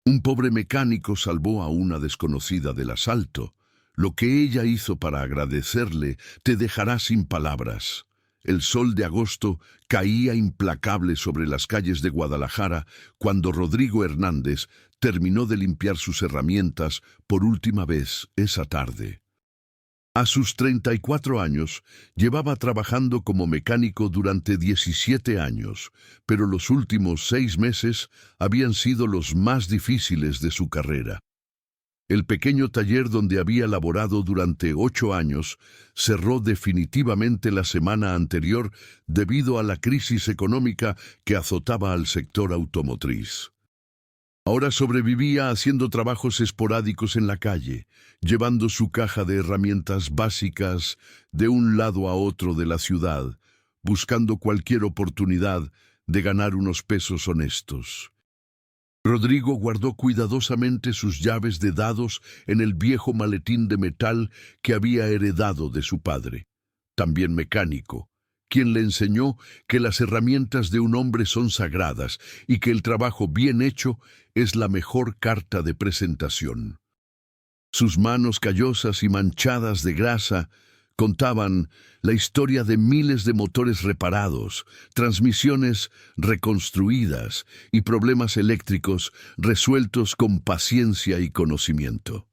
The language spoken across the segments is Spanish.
Un pobre mecánico salvó a una desconocida del asalto. Lo que ella hizo para agradecerle te dejará sin palabras. El sol de agosto caía implacable sobre las calles de Guadalajara cuando Rodrigo Hernández terminó de limpiar sus herramientas por última vez esa tarde. A sus 34 años, llevaba trabajando como mecánico durante 17 años, pero los últimos 6 meses habían sido los más difíciles de su carrera. El pequeño taller donde había laborado durante 8 años cerró definitivamente la semana anterior debido a la crisis económica que azotaba al sector automotriz. Ahora sobrevivía haciendo trabajos esporádicos en la calle, llevando su caja de herramientas básicas de un lado a otro de la ciudad, buscando cualquier oportunidad de ganar unos pesos honestos. Rodrigo guardó cuidadosamente sus llaves de dados en el viejo maletín de metal que había heredado de su padre, también mecánico, quien le enseñó que las herramientas de un hombre son sagradas y que el trabajo bien hecho es la mejor carta de presentación. Sus manos callosas y manchadas de grasa contaban la historia de miles de motores reparados, transmisiones reconstruidas y problemas eléctricos resueltos con paciencia y conocimiento.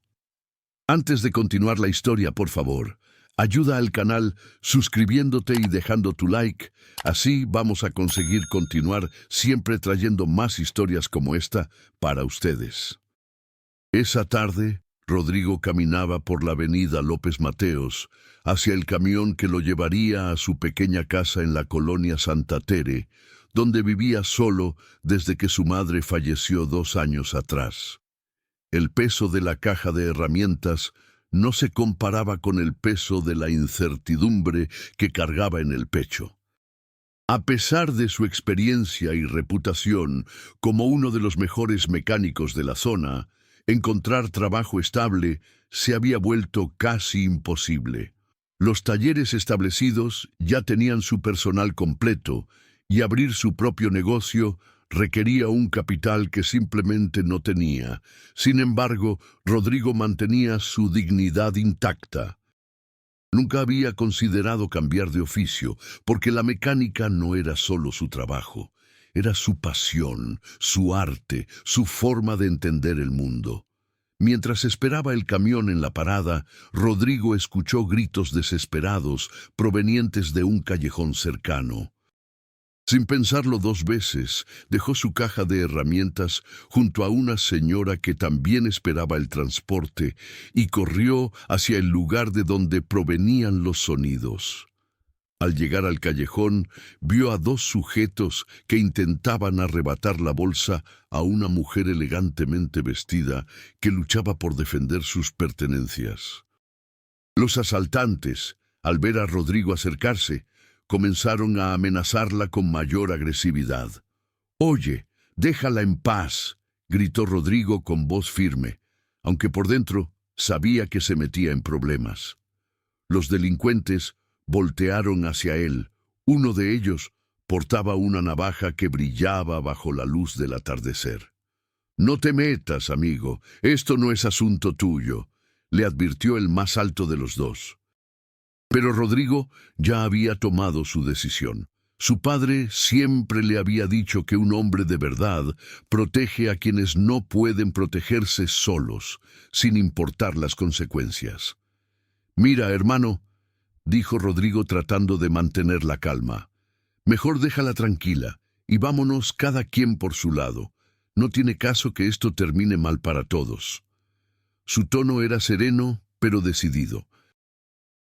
Antes de continuar la historia, por favor, ayuda al canal suscribiéndote y dejando tu like. Así vamos a conseguir continuar siempre trayendo más historias como esta para ustedes. Esa tarde, Rodrigo caminaba por la avenida López Mateos hacia el camión que lo llevaría a su pequeña casa en la colonia Santa Tere, donde vivía solo desde que su madre falleció 2 años atrás. El peso de la caja de herramientas no se comparaba con el peso de la incertidumbre que cargaba en el pecho. A pesar de su experiencia y reputación como uno de los mejores mecánicos de la zona, encontrar trabajo estable se había vuelto casi imposible. Los talleres establecidos ya tenían su personal completo y abrir su propio negocio requería un capital que simplemente no tenía. Sin embargo, Rodrigo mantenía su dignidad intacta. Nunca había considerado cambiar de oficio, porque la mecánica no era solo su trabajo, era su pasión, su arte, su forma de entender el mundo. Mientras esperaba el camión en la parada, Rodrigo escuchó gritos desesperados provenientes de un callejón cercano. Sin pensarlo 2 veces, dejó su caja de herramientas junto a una señora que también esperaba el transporte y corrió hacia el lugar de donde provenían los sonidos. Al llegar al callejón, vio a 2 sujetos que intentaban arrebatar la bolsa a una mujer elegantemente vestida que luchaba por defender sus pertenencias. Los asaltantes, al ver a Rodrigo acercarse, comenzaron a amenazarla con mayor agresividad. «Oye, déjala en paz», gritó Rodrigo con voz firme, aunque por dentro sabía que se metía en problemas. Los delincuentes voltearon hacia él. Uno de ellos portaba una navaja que brillaba bajo la luz del atardecer. «No te metas, amigo, esto no es asunto tuyo», le advirtió el más alto de los 2. Pero Rodrigo ya había tomado su decisión. Su padre siempre le había dicho que un hombre de verdad protege a quienes no pueden protegerse solos, sin importar las consecuencias. «Mira, hermano», dijo Rodrigo tratando de mantener la calma, «mejor déjala tranquila y vámonos cada quien por su lado. No tiene caso que esto termine mal para todos». Su tono era sereno, pero decidido.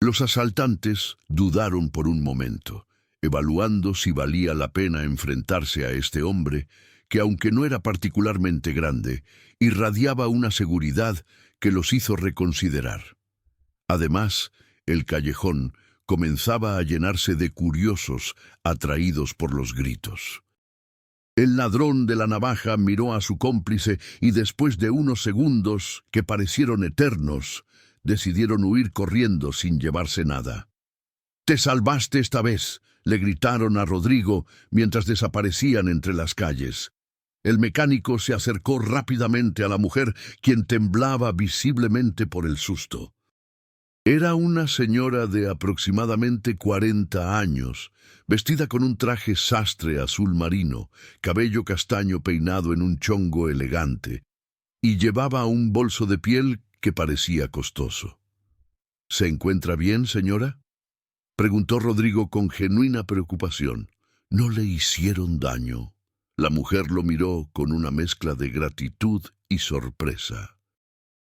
Los asaltantes dudaron por un momento, evaluando si valía la pena enfrentarse a este hombre que, aunque no era particularmente grande, irradiaba una seguridad que los hizo reconsiderar. Además, el callejón comenzaba a llenarse de curiosos atraídos por los gritos. El ladrón de la navaja miró a su cómplice y después de unos segundos que parecieron eternos, decidieron huir corriendo sin llevarse nada. «Te salvaste esta vez», le gritaron a Rodrigo mientras desaparecían entre las calles. El mecánico se acercó rápidamente a la mujer, quien temblaba visiblemente por el susto. Era una señora de aproximadamente 40 años, vestida con un traje sastre azul marino, cabello castaño peinado en un chongo elegante, y llevaba un bolso de piel que parecía costoso. ¿Se encuentra bien, señora?, preguntó Rodrigo con genuina preocupación. ¿No le hicieron daño? La mujer lo miró con una mezcla de gratitud y sorpresa.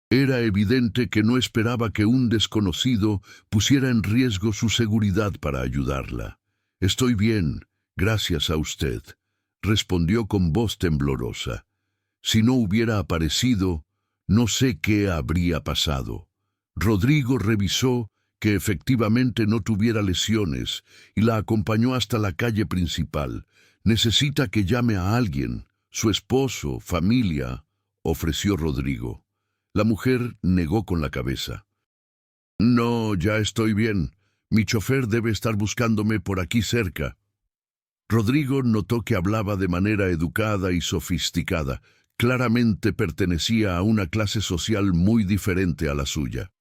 Era evidente que no esperaba que un desconocido pusiera en riesgo su seguridad para ayudarla. «Estoy bien, gracias a usted», respondió con voz temblorosa. «Si no hubiera aparecido, no sé qué habría pasado». Rodrigo revisó que efectivamente no tuviera lesiones y la acompañó hasta la calle principal. «Necesita que llame a alguien, su esposo, familia», ofreció Rodrigo. La mujer negó con la cabeza. «No, ya estoy bien. Mi chofer debe estar buscándome por aquí cerca». Rodrigo notó que hablaba de manera educada y sofisticada. Claramente pertenecía a una clase social muy diferente a la suya.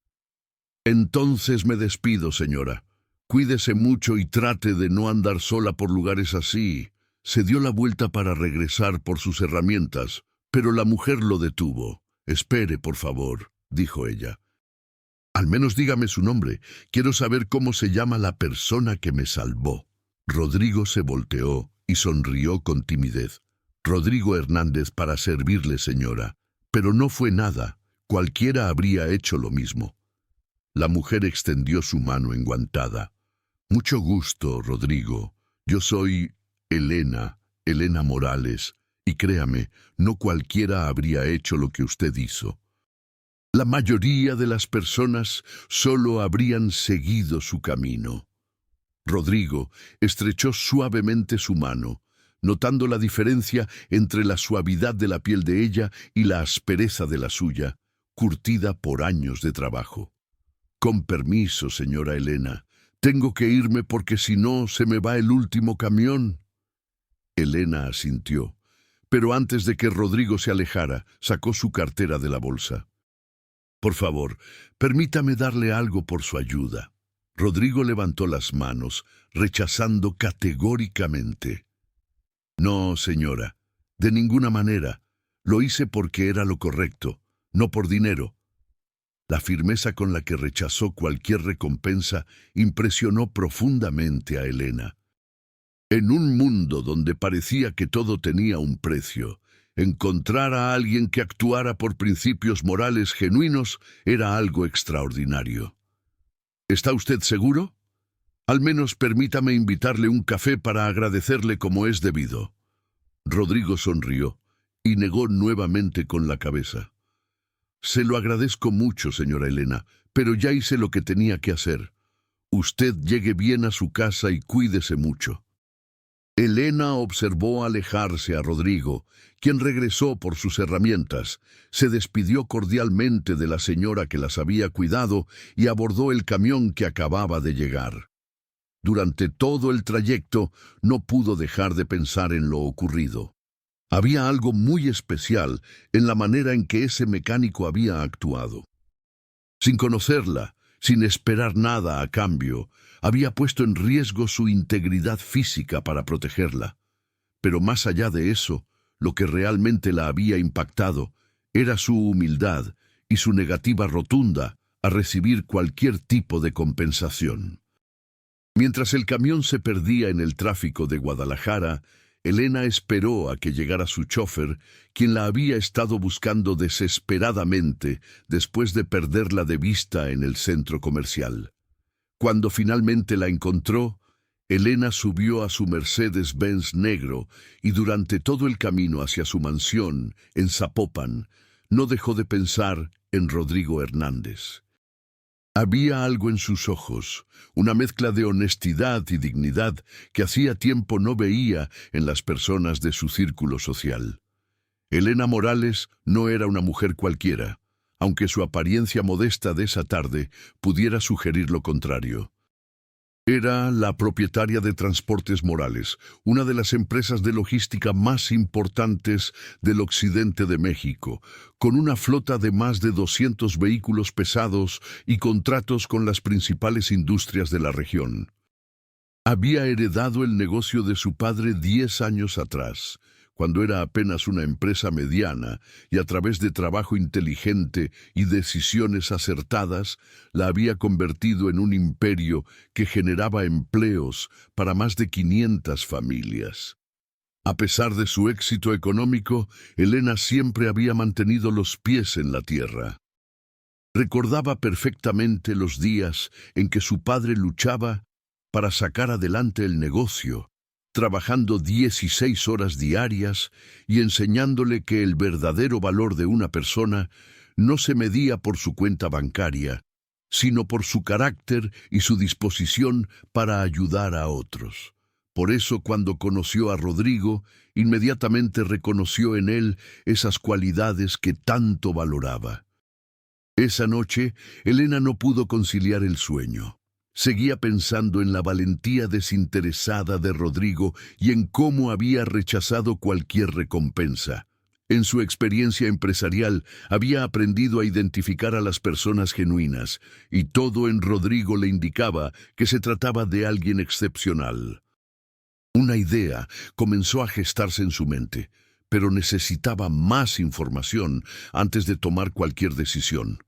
«Entonces me despido, señora. Cuídese mucho y trate de no andar sola por lugares así». Se dio la vuelta para regresar por sus herramientas, pero la mujer lo detuvo. «Espere, por favor», dijo ella. «Al menos dígame su nombre. Quiero saber cómo se llama la persona que me salvó». Rodrigo se volteó y sonrió con timidez. «Rodrigo Hernández, para servirle, señora. Pero no fue nada. Cualquiera habría hecho lo mismo». La mujer extendió su mano enguantada. «Mucho gusto, Rodrigo. Yo soy Elena Morales, y créame, no cualquiera habría hecho lo que usted hizo. La mayoría de las personas solo habrían seguido su camino». Rodrigo estrechó suavemente su mano, notando la diferencia entre la suavidad de la piel de ella y la aspereza de la suya, curtida por años de trabajo. «Con permiso, señora Elena. Tengo que irme porque si no se me va el último camión». Elena asintió, pero antes de que Rodrigo se alejara, sacó su cartera de la bolsa. «Por favor, permítame darle algo por su ayuda». Rodrigo levantó las manos, rechazando categóricamente. «No, señora, de ninguna manera. Lo hice porque era lo correcto, no por dinero». La firmeza con la que rechazó cualquier recompensa impresionó profundamente a Elena. En un mundo donde parecía que todo tenía un precio, encontrar a alguien que actuara por principios morales genuinos era algo extraordinario. «¿Está usted seguro? Al menos permítame invitarle un café para agradecerle como es debido». Rodrigo sonrió y negó nuevamente con la cabeza. «Se lo agradezco mucho, señora Elena, pero ya hice lo que tenía que hacer. Usted llegue bien a su casa y cuídese mucho». Elena observó alejarse a Rodrigo, quien regresó por sus herramientas, se despidió cordialmente de la señora que las había cuidado y abordó el camión que acababa de llegar. Durante todo el trayecto no pudo dejar de pensar en lo ocurrido. Había algo muy especial en la manera en que ese mecánico había actuado. Sin conocerla, sin esperar nada a cambio, había puesto en riesgo su integridad física para protegerla. Pero más allá de eso, lo que realmente la había impactado era su humildad y su negativa rotunda a recibir cualquier tipo de compensación. Mientras el camión se perdía en el tráfico de Guadalajara, Elena esperó a que llegara su chofer, quien la había estado buscando desesperadamente después de perderla de vista en el centro comercial. Cuando finalmente la encontró, Elena subió a su Mercedes-Benz negro y durante todo el camino hacia su mansión, en Zapopan, no dejó de pensar en Rodrigo Hernández. Había algo en sus ojos, una mezcla de honestidad y dignidad que hacía tiempo no veía en las personas de su círculo social. Elena Morales no era una mujer cualquiera, aunque su apariencia modesta de esa tarde pudiera sugerir lo contrario. Era la propietaria de Transportes Morales, una de las empresas de logística más importantes del occidente de México, con una flota de más de 200 vehículos pesados y contratos con las principales industrias de la región. Había heredado el negocio de su padre 10 años atrás, cuando era apenas una empresa mediana, y a través de trabajo inteligente y decisiones acertadas, la había convertido en un imperio que generaba empleos para más de 500 familias. A pesar de su éxito económico, Elena siempre había mantenido los pies en la tierra. Recordaba perfectamente los días en que su padre luchaba para sacar adelante el negocio, trabajando 16 horas diarias y enseñándole que el verdadero valor de una persona no se medía por su cuenta bancaria, sino por su carácter y su disposición para ayudar a otros. Por eso, cuando conoció a Rodrigo, inmediatamente reconoció en él esas cualidades que tanto valoraba. Esa noche, Elena no pudo conciliar el sueño. Seguía pensando en la valentía desinteresada de Rodrigo y en cómo había rechazado cualquier recompensa. En su experiencia empresarial había aprendido a identificar a las personas genuinas, y todo en Rodrigo le indicaba que se trataba de alguien excepcional. Una idea comenzó a gestarse en su mente, pero necesitaba más información antes de tomar cualquier decisión.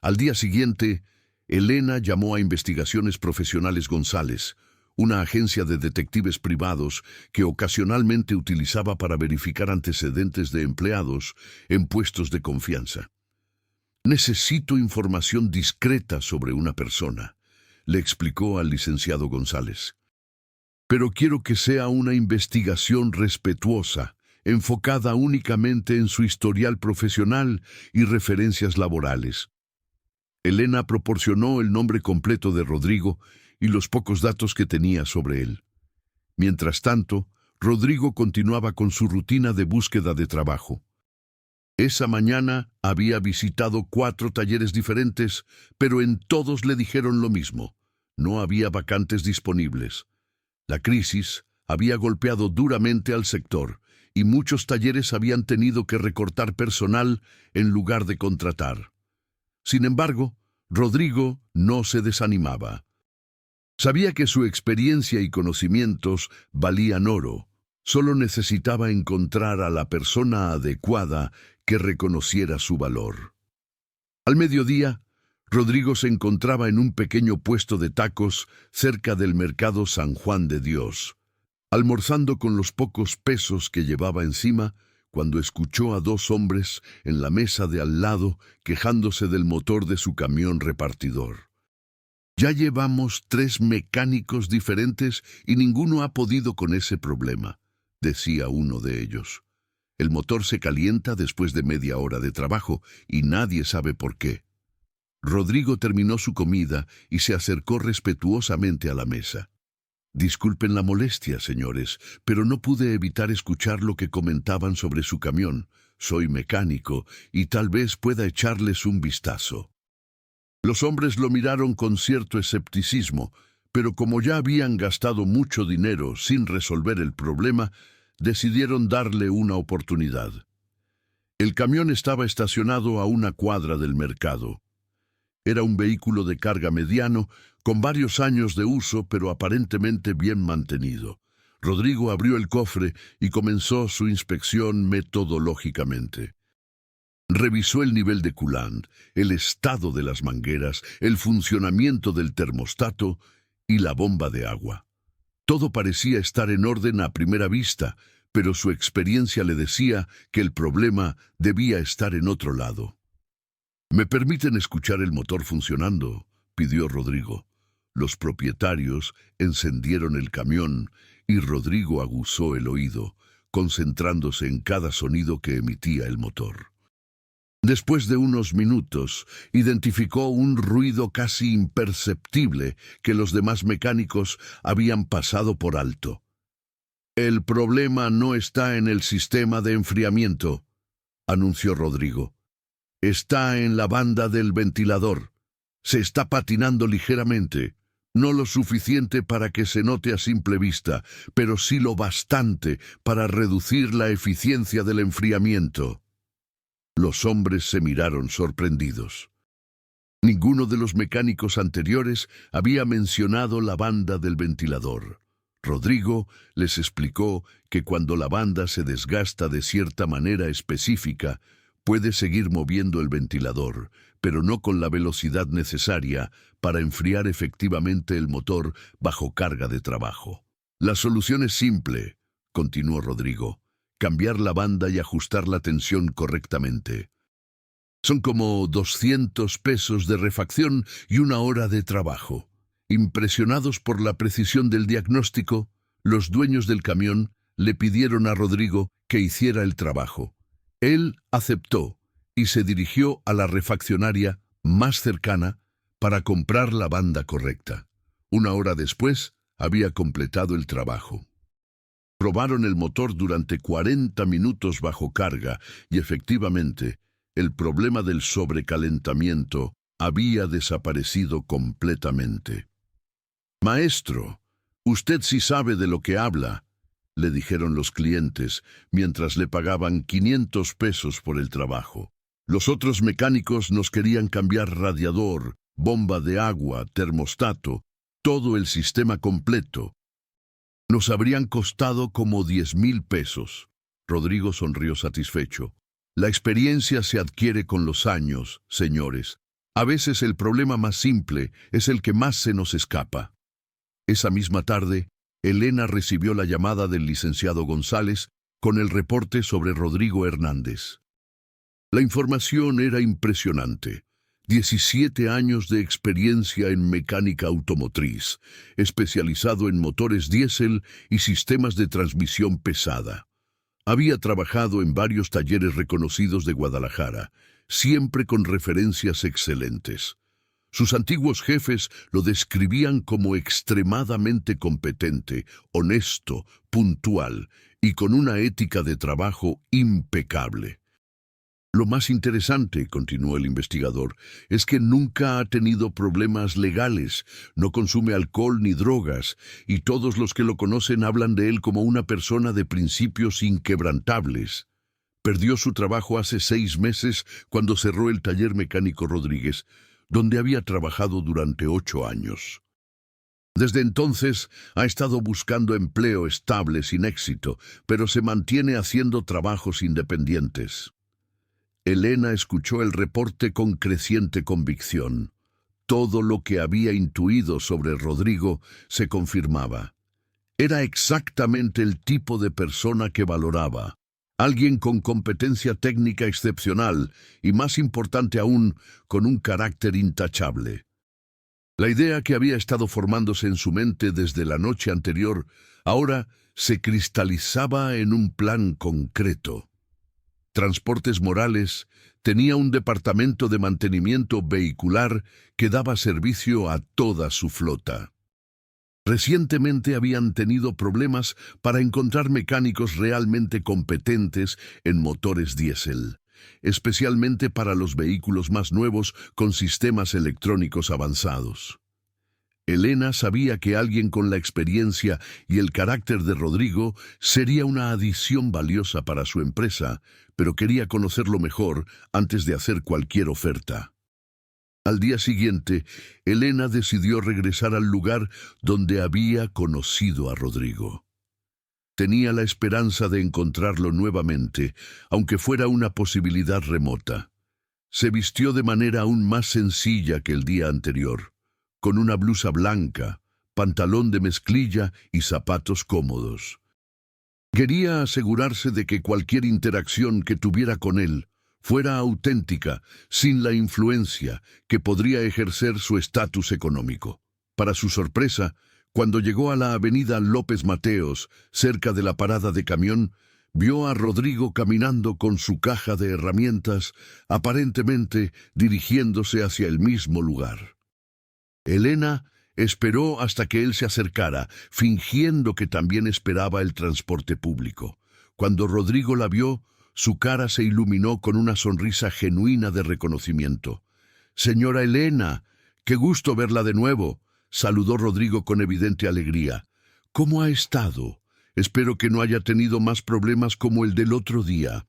Al día siguiente, Elena llamó a Investigaciones Profesionales González, una agencia de detectives privados que ocasionalmente utilizaba para verificar antecedentes de empleados en puestos de confianza. «Necesito información discreta sobre una persona», le explicó al licenciado González. «Pero quiero que sea una investigación respetuosa, enfocada únicamente en su historial profesional y referencias laborales». Elena proporcionó el nombre completo de Rodrigo y los pocos datos que tenía sobre él. Mientras tanto, Rodrigo continuaba con su rutina de búsqueda de trabajo. Esa mañana había visitado 4 talleres diferentes, pero en todos le dijeron lo mismo: no había vacantes disponibles. La crisis había golpeado duramente al sector, y muchos talleres habían tenido que recortar personal en lugar de contratar. Sin embargo, Rodrigo no se desanimaba. Sabía que su experiencia y conocimientos valían oro. Solo necesitaba encontrar a la persona adecuada que reconociera su valor. Al mediodía, Rodrigo se encontraba en un pequeño puesto de tacos cerca del mercado San Juan de Dios, almorzando con los pocos pesos que llevaba encima, cuando escuchó a 2 hombres en la mesa de al lado quejándose del motor de su camión repartidor. «Ya llevamos 3 mecánicos diferentes y ninguno ha podido con ese problema», decía uno de ellos. «El motor se calienta después de media hora de trabajo y nadie sabe por qué». Rodrigo terminó su comida y se acercó respetuosamente a la mesa. «Disculpen la molestia, señores, pero no pude evitar escuchar lo que comentaban sobre su camión. Soy mecánico y tal vez pueda echarles un vistazo». Los hombres lo miraron con cierto escepticismo, pero como ya habían gastado mucho dinero sin resolver el problema, decidieron darle una oportunidad. El camión estaba estacionado a 1 cuadra del mercado. Era un vehículo de carga mediano, con varios años de uso, pero aparentemente bien mantenido. Rodrigo abrió el cofre y comenzó su inspección metodológicamente. Revisó el nivel de culant, el estado de las mangueras, el funcionamiento del termostato y la bomba de agua. Todo parecía estar en orden a primera vista, pero su experiencia le decía que el problema debía estar en otro lado. «¿Me permiten escuchar el motor funcionando?», pidió Rodrigo. Los propietarios encendieron el camión y Rodrigo aguzó el oído, concentrándose en cada sonido que emitía el motor. Después de unos minutos, identificó un ruido casi imperceptible que los demás mecánicos habían pasado por alto. «El problema no está en el sistema de enfriamiento», anunció Rodrigo. «Está en la banda del ventilador. Se está patinando ligeramente. No lo suficiente para que se note a simple vista, pero sí lo bastante para reducir la eficiencia del enfriamiento. Los hombres se miraron sorprendidos. Ninguno de los mecánicos anteriores había mencionado la banda del ventilador. Rodrigo les explicó que cuando la banda se desgasta de cierta manera específica, puede seguir moviendo el ventilador, pero no con la velocidad necesaria para enfriar efectivamente el motor bajo carga de trabajo. La solución es simple, continuó Rodrigo, cambiar la banda y ajustar la tensión correctamente. Son como 200 pesos de refacción y 1 hora de trabajo. Impresionados por la precisión del diagnóstico, los dueños del camión le pidieron a Rodrigo que hiciera el trabajo. Él aceptó y se dirigió a la refaccionaria más cercana para comprar la banda correcta. 1 hora después, había completado el trabajo. Probaron el motor durante 40 minutos bajo carga y efectivamente, el problema del sobrecalentamiento había desaparecido completamente. «Maestro, usted sí sabe de lo que habla», le dijeron los clientes mientras le pagaban 500 pesos por el trabajo. Los otros mecánicos nos querían cambiar radiador, bomba de agua, termostato, todo el sistema completo. Nos habrían costado como 10,000 pesos. Rodrigo sonrió satisfecho. La experiencia se adquiere con los años, señores. A veces el problema más simple es el que más se nos escapa. Esa misma tarde, Elena recibió la llamada del licenciado González con el reporte sobre Rodrigo Hernández. La información era impresionante. 17 años de experiencia en mecánica automotriz, especializado en motores diésel y sistemas de transmisión pesada. Había trabajado en varios talleres reconocidos de Guadalajara, siempre con referencias excelentes. Sus antiguos jefes lo describían como extremadamente competente, honesto, puntual y con una ética de trabajo impecable. Lo más interesante, continuó el investigador, es que nunca ha tenido problemas legales, no consume alcohol ni drogas, y todos los que lo conocen hablan de él como una persona de principios inquebrantables. Perdió su trabajo hace 6 meses cuando cerró el taller mecánico Rodríguez, donde había trabajado durante 8 años. Desde entonces ha estado buscando empleo estable sin éxito, pero se mantiene haciendo trabajos independientes. Elena escuchó el reporte con creciente convicción. Todo lo que había intuido sobre Rodrigo se confirmaba. Era exactamente el tipo de persona que valoraba. Alguien con competencia técnica excepcional y, más importante aún, con un carácter intachable. La idea que había estado formándose en su mente desde la noche anterior ahora se cristalizaba en un plan concreto. Transportes Morales tenía un departamento de mantenimiento vehicular que daba servicio a toda su flota. Recientemente habían tenido problemas para encontrar mecánicos realmente competentes en motores diésel, especialmente para los vehículos más nuevos con sistemas electrónicos avanzados. Elena sabía que alguien con la experiencia y el carácter de Rodrigo sería una adición valiosa para su empresa, pero quería conocerlo mejor antes de hacer cualquier oferta. Al día siguiente, Elena decidió regresar al lugar donde había conocido a Rodrigo. Tenía la esperanza de encontrarlo nuevamente, aunque fuera una posibilidad remota. Se vistió de manera aún más sencilla que el día anterior, con una blusa blanca, pantalón de mezclilla y zapatos cómodos. Quería asegurarse de que cualquier interacción que tuviera con él fuera auténtica, sin la influencia que podría ejercer su estatus económico. Para su sorpresa, cuando llegó a la avenida López Mateos, cerca de la parada de camión, vio a Rodrigo caminando con su caja de herramientas, aparentemente dirigiéndose hacia el mismo lugar. Elena esperó hasta que él se acercara, fingiendo que también esperaba el transporte público. Cuando Rodrigo la vio, su cara se iluminó con una sonrisa genuina de reconocimiento. «Señora Elena, qué gusto verla de nuevo. saludó Rodrigo con evidente alegría. ¿Cómo ha estado? Espero que no haya tenido más problemas como el del otro día.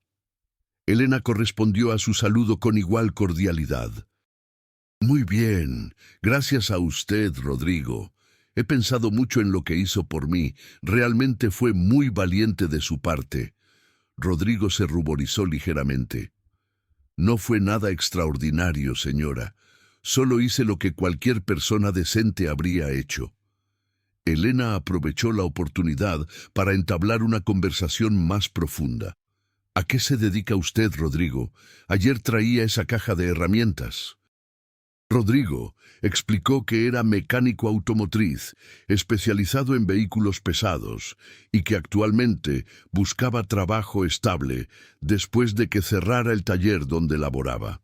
Elena correspondió a su saludo con igual cordialidad. Muy bien, gracias a usted, Rodrigo. He pensado mucho en lo que hizo por mí. Realmente fue muy valiente de su parte. Rodrigo se ruborizó ligeramente. No fue nada extraordinario, señora. Solo hice lo que cualquier persona decente habría hecho. Elena aprovechó la oportunidad para entablar una conversación más profunda. ¿A qué se dedica usted, Rodrigo? Ayer traía esa caja de herramientas. Rodrigo explicó que era mecánico automotriz, especializado en vehículos pesados, y que actualmente buscaba trabajo estable después de que cerrara el taller donde laboraba.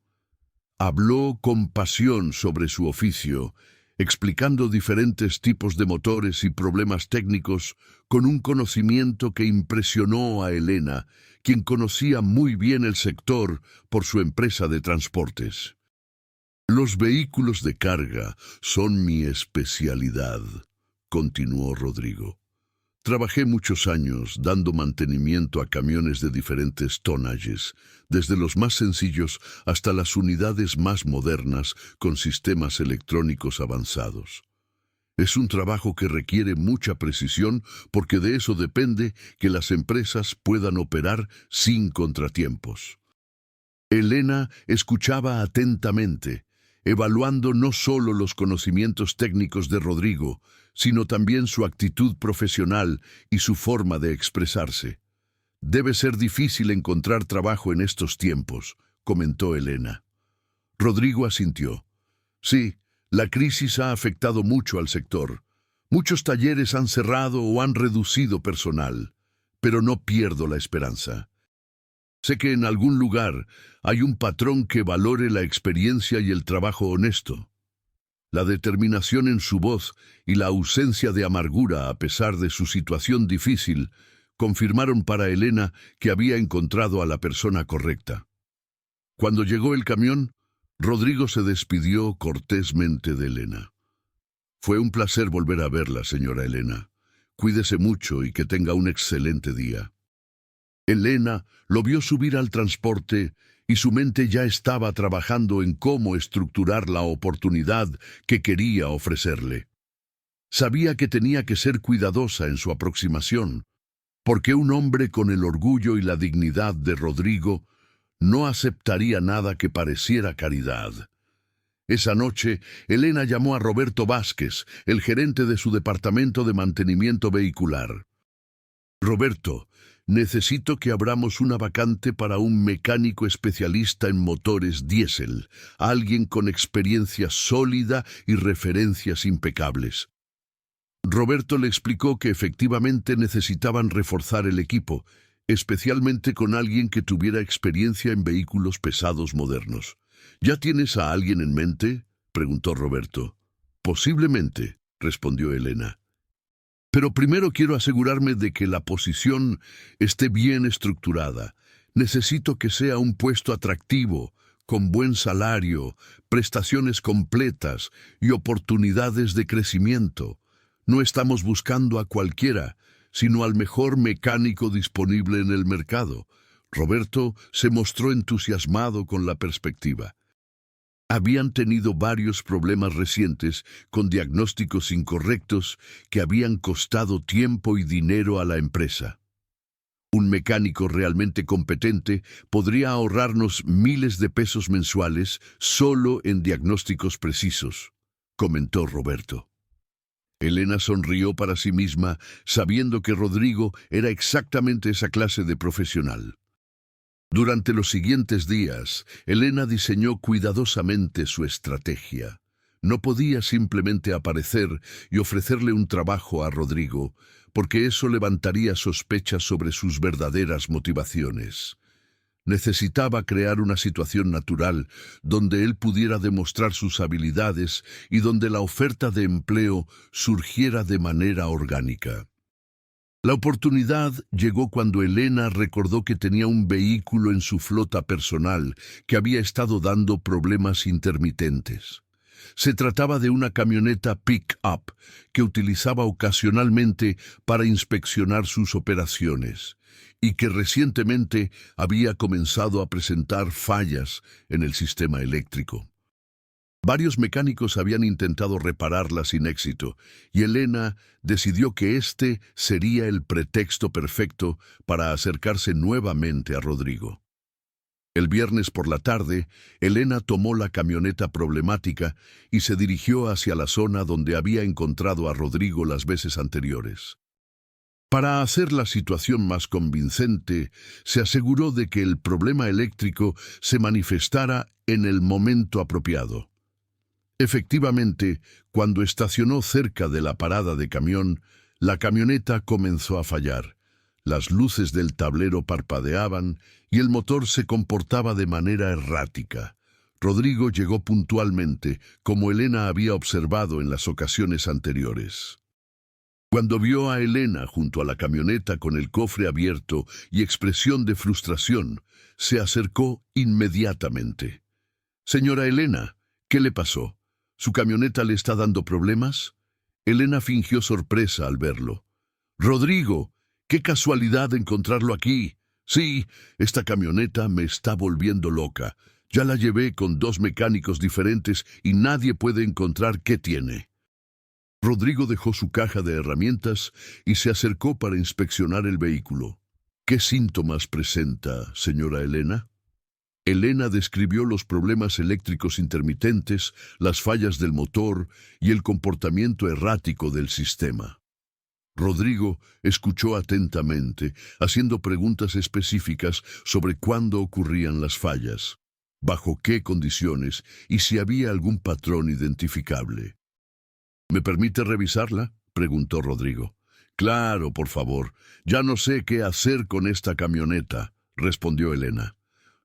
Habló con pasión sobre su oficio, explicando diferentes tipos de motores y problemas técnicos con un conocimiento que impresionó a Elena, quien conocía muy bien el sector por su empresa de transportes. Los vehículos de carga son mi especialidad, continuó Rodrigo. Trabajé muchos años dando mantenimiento a camiones de diferentes tonajes, desde los más sencillos hasta las unidades más modernas con sistemas electrónicos avanzados. Es un trabajo que requiere mucha precisión porque de eso depende que las empresas puedan operar sin contratiempos. Elena escuchaba atentamente, evaluando no solo los conocimientos técnicos de Rodrigo, sino también su actitud profesional y su forma de expresarse. Debe ser difícil encontrar trabajo en estos tiempos, comentó Elena. Rodrigo asintió. Sí, la crisis ha afectado mucho al sector. Muchos talleres han cerrado o han reducido personal, pero no pierdo la esperanza. Sé que en algún lugar hay un patrón que valore la experiencia y el trabajo honesto. La determinación en su voz y la ausencia de amargura a pesar de su situación difícil confirmaron para Elena que había encontrado a la persona correcta. Cuando llegó el camión, Rodrigo se despidió cortésmente de Elena. Fue un placer volver a verla, señora Elena. Cuídese mucho y que tenga un excelente día. Elena lo vio subir al transporte y su mente ya estaba trabajando en cómo estructurar la oportunidad que quería ofrecerle. Sabía que tenía que ser cuidadosa en su aproximación, porque un hombre con el orgullo y la dignidad de Rodrigo no aceptaría nada que pareciera caridad. Esa noche, Elena llamó a Roberto Vázquez, el gerente de su departamento de mantenimiento vehicular. Roberto, necesito que abramos una vacante para un mecánico especialista en motores diésel, alguien con experiencia sólida y referencias impecables. Roberto le explicó que efectivamente necesitaban reforzar el equipo, especialmente con alguien que tuviera experiencia en vehículos pesados modernos. ¿Ya tienes a alguien en mente?, preguntó Roberto. Posiblemente, respondió Elena. Pero primero quiero asegurarme de que la posición esté bien estructurada. Necesito que sea un puesto atractivo, con buen salario, prestaciones completas y oportunidades de crecimiento. No estamos buscando a cualquiera, sino al mejor mecánico disponible en el mercado. Roberto se mostró entusiasmado con la perspectiva. Habían tenido varios problemas recientes con diagnósticos incorrectos que habían costado tiempo y dinero a la empresa. Un mecánico realmente competente podría ahorrarnos miles de pesos mensuales solo en diagnósticos precisos, comentó Roberto. Elena sonrió para sí misma, sabiendo que Rodrigo era exactamente esa clase de profesional. Durante los siguientes días, Elena diseñó cuidadosamente su estrategia. No podía simplemente aparecer y ofrecerle un trabajo a Rodrigo, porque eso levantaría sospechas sobre sus verdaderas motivaciones. Necesitaba crear una situación natural donde él pudiera demostrar sus habilidades y donde la oferta de empleo surgiera de manera orgánica. La oportunidad llegó cuando Elena recordó que tenía un vehículo en su flota personal que había estado dando problemas intermitentes. Se trataba de una camioneta pick-up que utilizaba ocasionalmente para inspeccionar sus operaciones y que recientemente había comenzado a presentar fallas en el sistema eléctrico. Varios mecánicos habían intentado repararla sin éxito, y Elena decidió que este sería el pretexto perfecto para acercarse nuevamente a Rodrigo. El viernes por la tarde, Elena tomó la camioneta problemática y se dirigió hacia la zona donde había encontrado a Rodrigo las veces anteriores. Para hacer la situación más convincente, se aseguró de que el problema eléctrico se manifestara en el momento apropiado. Efectivamente, cuando estacionó cerca de la parada de camión, la camioneta comenzó a fallar. Las luces del tablero parpadeaban y el motor se comportaba de manera errática. Rodrigo llegó puntualmente, como Elena había observado en las ocasiones anteriores. Cuando vio a Elena junto a la camioneta con el cofre abierto y expresión de frustración, se acercó inmediatamente. «Señora Elena, ¿qué le pasó? ¿Su camioneta le está dando problemas?» Elena fingió sorpresa al verlo. «Rodrigo, qué casualidad encontrarlo aquí. Sí, esta camioneta me está volviendo loca. Ya la llevé con 2 mecánicos diferentes y nadie puede encontrar qué tiene». Rodrigo dejó su caja de herramientas y se acercó para inspeccionar el vehículo. «¿Qué síntomas presenta, señora Elena?» Elena describió los problemas eléctricos intermitentes, las fallas del motor y el comportamiento errático del sistema. Rodrigo escuchó atentamente, haciendo preguntas específicas sobre cuándo ocurrían las fallas, bajo qué condiciones y si había algún patrón identificable. «¿Me permite revisarla?», preguntó Rodrigo. «Claro, por favor. Ya no sé qué hacer con esta camioneta», respondió Elena.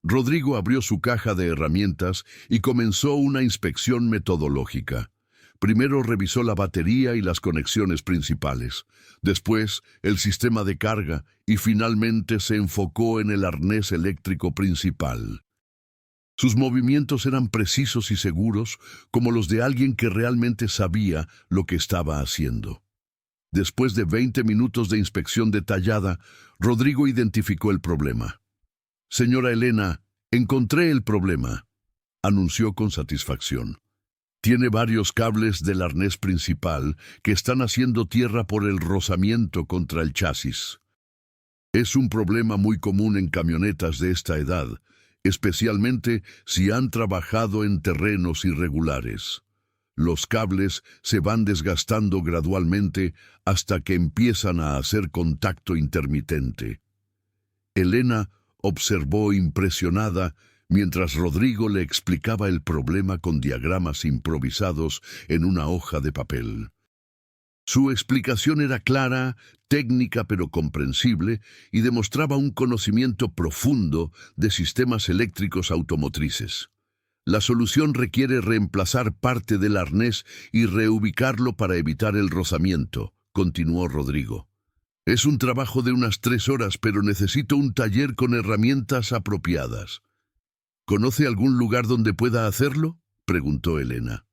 Rodrigo abrió su caja de herramientas y comenzó una inspección metodológica. Primero revisó la batería y las conexiones principales, después el sistema de carga y finalmente se enfocó en el arnés eléctrico principal. Sus movimientos eran precisos y seguros, como los de alguien que realmente sabía lo que estaba haciendo. Después de 20 minutos de inspección detallada, Rodrigo identificó el problema. «Señora Elena, encontré el problema», anunció con satisfacción. «Tiene varios cables del arnés principal que están haciendo tierra por el rozamiento contra el chasis. Es un problema muy común en camionetas de esta edad, especialmente si han trabajado en terrenos irregulares. Los cables se van desgastando gradualmente hasta que empiezan a hacer contacto intermitente». Elena observó impresionada mientras Rodrigo le explicaba el problema con diagramas improvisados en una hoja de papel. Su explicación era clara, técnica pero comprensible y demostraba un conocimiento profundo de sistemas eléctricos automotrices. «La solución requiere reemplazar parte del arnés y reubicarlo para evitar el rozamiento», continuó Rodrigo. «Es un trabajo de unas 3 horas, pero necesito un taller con herramientas apropiadas». «¿Conoce algún lugar donde pueda hacerlo?», preguntó Elena.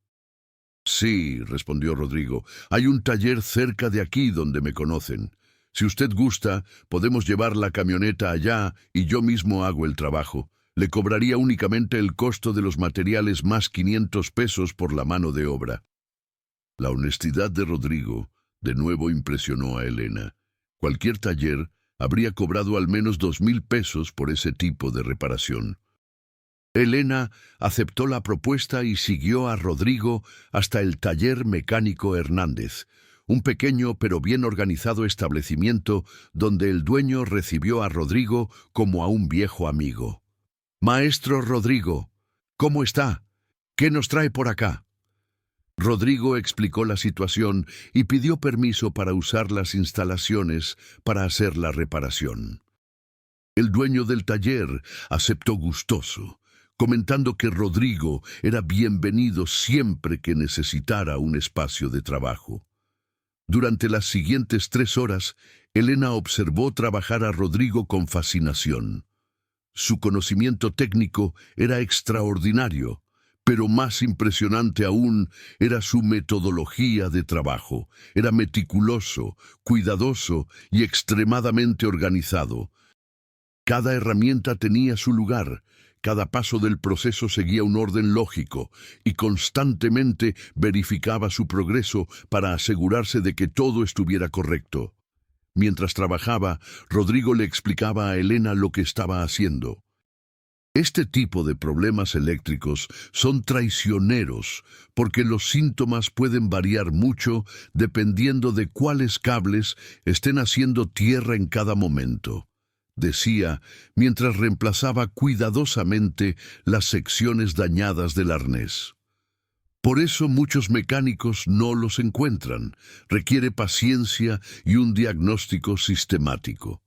«Sí», respondió Rodrigo, «hay un taller cerca de aquí donde me conocen. Si usted gusta, podemos llevar la camioneta allá y yo mismo hago el trabajo. Le cobraría únicamente el costo de los materiales más 500 pesos por la mano de obra». La honestidad de Rodrigo de nuevo impresionó a Elena. Cualquier taller habría cobrado al menos 2,000 pesos por ese tipo de reparación. Elena aceptó la propuesta y siguió a Rodrigo hasta el taller mecánico Hernández, un pequeño pero bien organizado establecimiento donde el dueño recibió a Rodrigo como a un viejo amigo. «Maestro Rodrigo, ¿cómo está? ¿Qué nos trae por acá?». Rodrigo explicó la situación y pidió permiso para usar las instalaciones para hacer la reparación. El dueño del taller aceptó gustoso, comentando que Rodrigo era bienvenido siempre que necesitara un espacio de trabajo. Durante las siguientes 3 horas, Elena observó trabajar a Rodrigo con fascinación. Su conocimiento técnico era extraordinario, Pero más impresionante aún era su metodología de trabajo. Era meticuloso, cuidadoso y extremadamente organizado. Cada herramienta tenía su lugar, cada paso del proceso seguía un orden lógico y constantemente verificaba su progreso para asegurarse de que todo estuviera correcto. Mientras trabajaba, Rodrigo le explicaba a Elena lo que estaba haciendo. Este tipo de problemas eléctricos son traicioneros porque los síntomas pueden variar mucho dependiendo de cuáles cables estén haciendo tierra en cada momento, decía mientras reemplazaba cuidadosamente las secciones dañadas del arnés. Por eso muchos mecánicos no los encuentran. Requiere paciencia y un diagnóstico sistemático.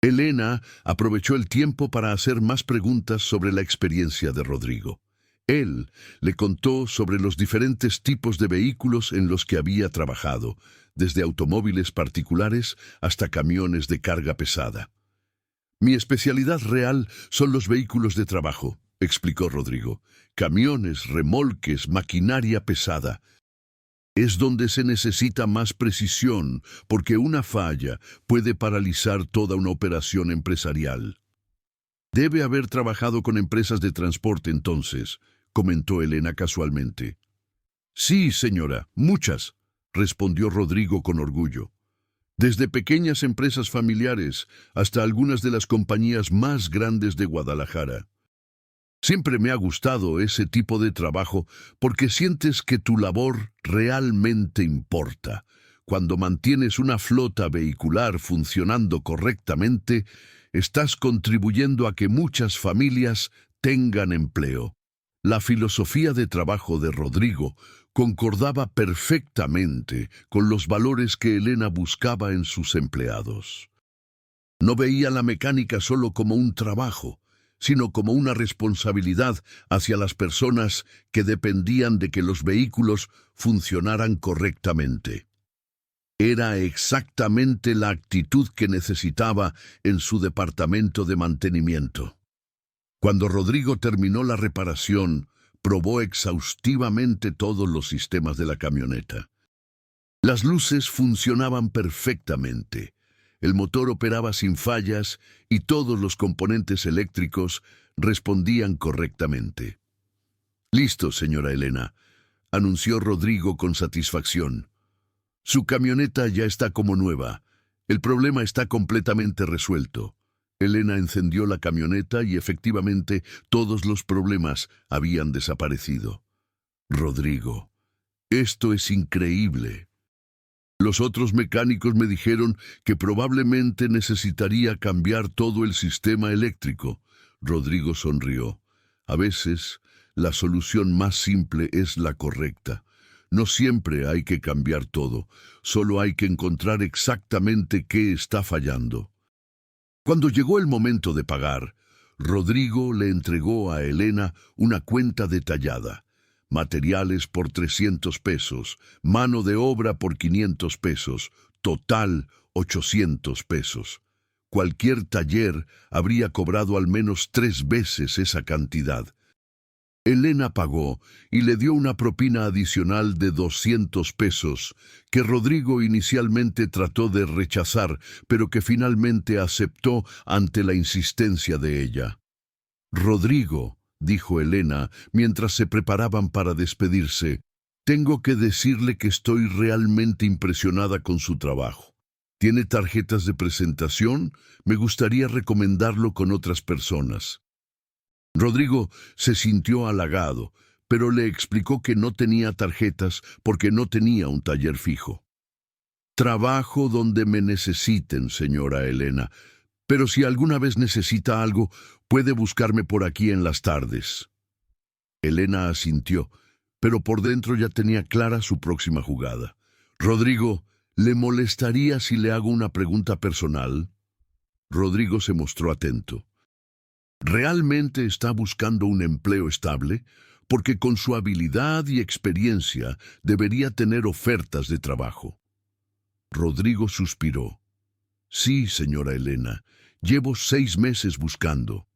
Elena aprovechó el tiempo para hacer más preguntas sobre la experiencia de Rodrigo. Él le contó sobre los diferentes tipos de vehículos en los que había trabajado, desde automóviles particulares hasta camiones de carga pesada. Mi especialidad real son los vehículos de trabajo, explicó Rodrigo. Camiones, remolques, maquinaria pesada. Es donde se necesita más precisión, porque una falla puede paralizar toda una operación empresarial. Debe haber trabajado con empresas de transporte entonces, comentó Elena casualmente. Sí, señora, muchas, respondió Rodrigo con orgullo. Desde pequeñas empresas familiares hasta algunas de las compañías más grandes de Guadalajara. Siempre me ha gustado ese tipo de trabajo porque sientes que tu labor realmente importa. Cuando mantienes una flota vehicular funcionando correctamente, estás contribuyendo a que muchas familias tengan empleo. La filosofía de trabajo de Rodrigo concordaba perfectamente con los valores que Elena buscaba en sus empleados. No veía la mecánica solo como un trabajo, sino como una responsabilidad hacia las personas que dependían de que los vehículos funcionaran correctamente. Era exactamente la actitud que necesitaba en su departamento de mantenimiento. Cuando Rodrigo terminó la reparación, probó exhaustivamente todos los sistemas de la camioneta. Las luces funcionaban perfectamente. El motor operaba sin fallas y todos los componentes eléctricos respondían correctamente. «Listo, señora Elena», anunció Rodrigo con satisfacción. «Su camioneta ya está como nueva. El problema está completamente resuelto». Elena encendió la camioneta y efectivamente todos los problemas habían desaparecido. «Rodrigo, esto es increíble». Los otros mecánicos me dijeron que probablemente necesitaría cambiar todo el sistema eléctrico. Rodrigo sonrió. A veces, la solución más simple es la correcta. No siempre hay que cambiar todo, solo hay que encontrar exactamente qué está fallando. Cuando llegó el momento de pagar, Rodrigo le entregó a Elena una cuenta detallada. Materiales por 300 pesos, mano de obra por 500 pesos, total 800 pesos. Cualquier taller habría cobrado al menos 3 veces esa cantidad. Elena pagó y le dio una propina adicional de 200 pesos, que Rodrigo inicialmente trató de rechazar, pero que finalmente aceptó ante la insistencia de ella. «Rodrigo», dijo Elena mientras se preparaban para despedirse, «tengo que decirle que estoy realmente impresionada con su trabajo. ¿Tiene tarjetas de presentación? Me gustaría recomendarlo con otras personas». Rodrigo se sintió halagado, pero le explicó que no tenía tarjetas porque no tenía un taller fijo. «Trabajo donde me necesiten, señora Elena, pero si alguna vez necesita algo, puede buscarme por aquí en las tardes». Elena asintió, pero por dentro ya tenía clara su próxima jugada. «Rodrigo, ¿le molestaría si le hago una pregunta personal?» Rodrigo se mostró atento. ¿Realmente está buscando un empleo estable? Porque con su habilidad y experiencia debería tener ofertas de trabajo. Rodrigo suspiró. «Sí, señora Elena, llevo 6 meses buscando».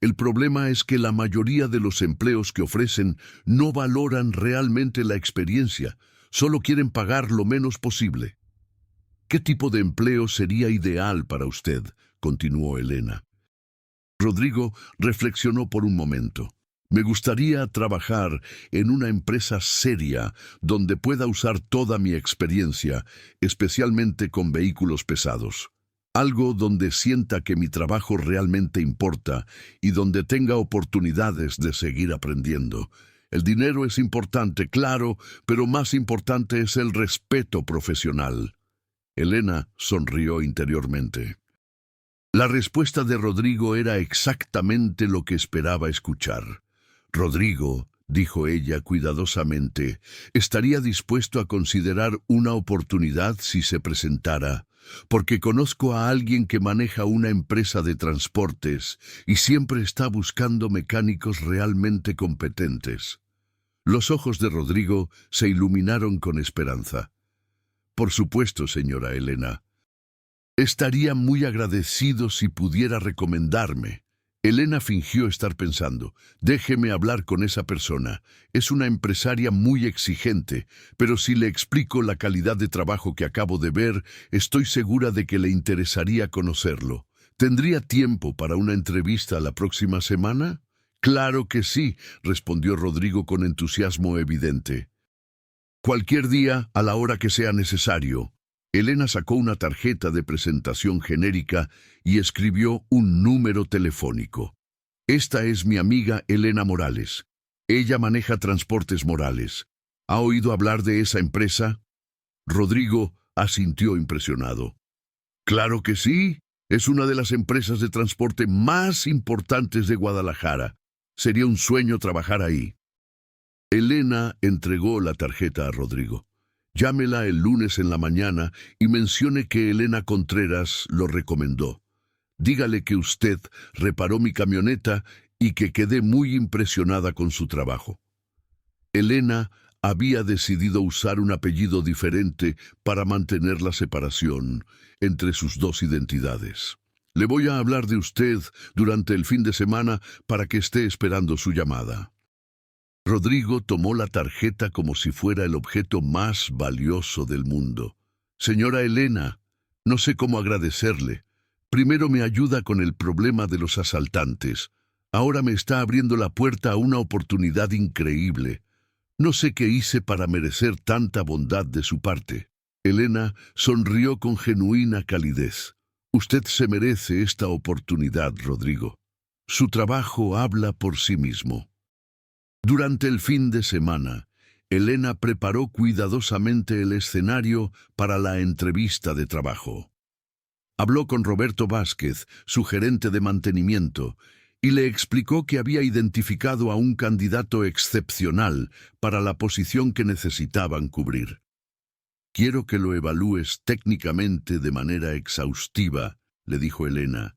El problema es que la mayoría de los empleos que ofrecen no valoran realmente la experiencia, solo quieren pagar lo menos posible. ¿Qué tipo de empleo sería ideal para usted?, continuó Elena. Rodrigo reflexionó por un momento. Me gustaría trabajar en una empresa seria donde pueda usar toda mi experiencia, especialmente con vehículos pesados. Algo donde sienta que mi trabajo realmente importa y donde tenga oportunidades de seguir aprendiendo. El dinero es importante, claro, pero más importante es el respeto profesional. Elena sonrió interiormente. La respuesta de Rodrigo era exactamente lo que esperaba escuchar. Rodrigo, dijo ella cuidadosamente, estaría dispuesto a considerar una oportunidad si se presentara, porque conozco a alguien que maneja una empresa de transportes y siempre está buscando mecánicos realmente competentes. Los ojos de Rodrigo se iluminaron con esperanza. Por supuesto, señora Elena. Estaría muy agradecido si pudiera recomendarme. Elena fingió estar pensando. Déjeme hablar con esa persona. Es una empresaria muy exigente, pero si le explico la calidad de trabajo que acabo de ver, estoy segura de que le interesaría conocerlo. ¿Tendría tiempo para una entrevista la próxima semana? Claro que sí, respondió Rodrigo con entusiasmo evidente. Cualquier día, a la hora que sea necesario. Elena sacó una tarjeta de presentación genérica y escribió un número telefónico. Esta es mi amiga Elena Morales. Ella maneja Transportes Morales. ¿Ha oído hablar de esa empresa? Rodrigo asintió impresionado. Claro que sí. Es una de las empresas de transporte más importantes de Guadalajara. Sería un sueño trabajar ahí. Elena entregó la tarjeta a Rodrigo. Llámela el lunes en la mañana y mencione que Elena Contreras lo recomendó. Dígale que usted reparó mi camioneta y que quedé muy impresionada con su trabajo. Elena había decidido usar un apellido diferente para mantener la separación entre sus dos identidades. Le voy a hablar de usted durante el fin de semana para que esté esperando su llamada. Rodrigo tomó la tarjeta como si fuera el objeto más valioso del mundo. Señora Elena, no sé cómo agradecerle. Primero me ayuda con el problema de los asaltantes. Ahora me está abriendo la puerta a una oportunidad increíble. No sé qué hice para merecer tanta bondad de su parte. Elena sonrió con genuina calidez. Usted se merece esta oportunidad, Rodrigo. Su trabajo habla por sí mismo. Durante el fin de semana, Elena preparó cuidadosamente el escenario para la entrevista de trabajo. Habló con Roberto Vázquez, su gerente de mantenimiento, y le explicó que había identificado a un candidato excepcional para la posición que necesitaban cubrir. Quiero que lo evalúes técnicamente de manera exhaustiva, le dijo Elena.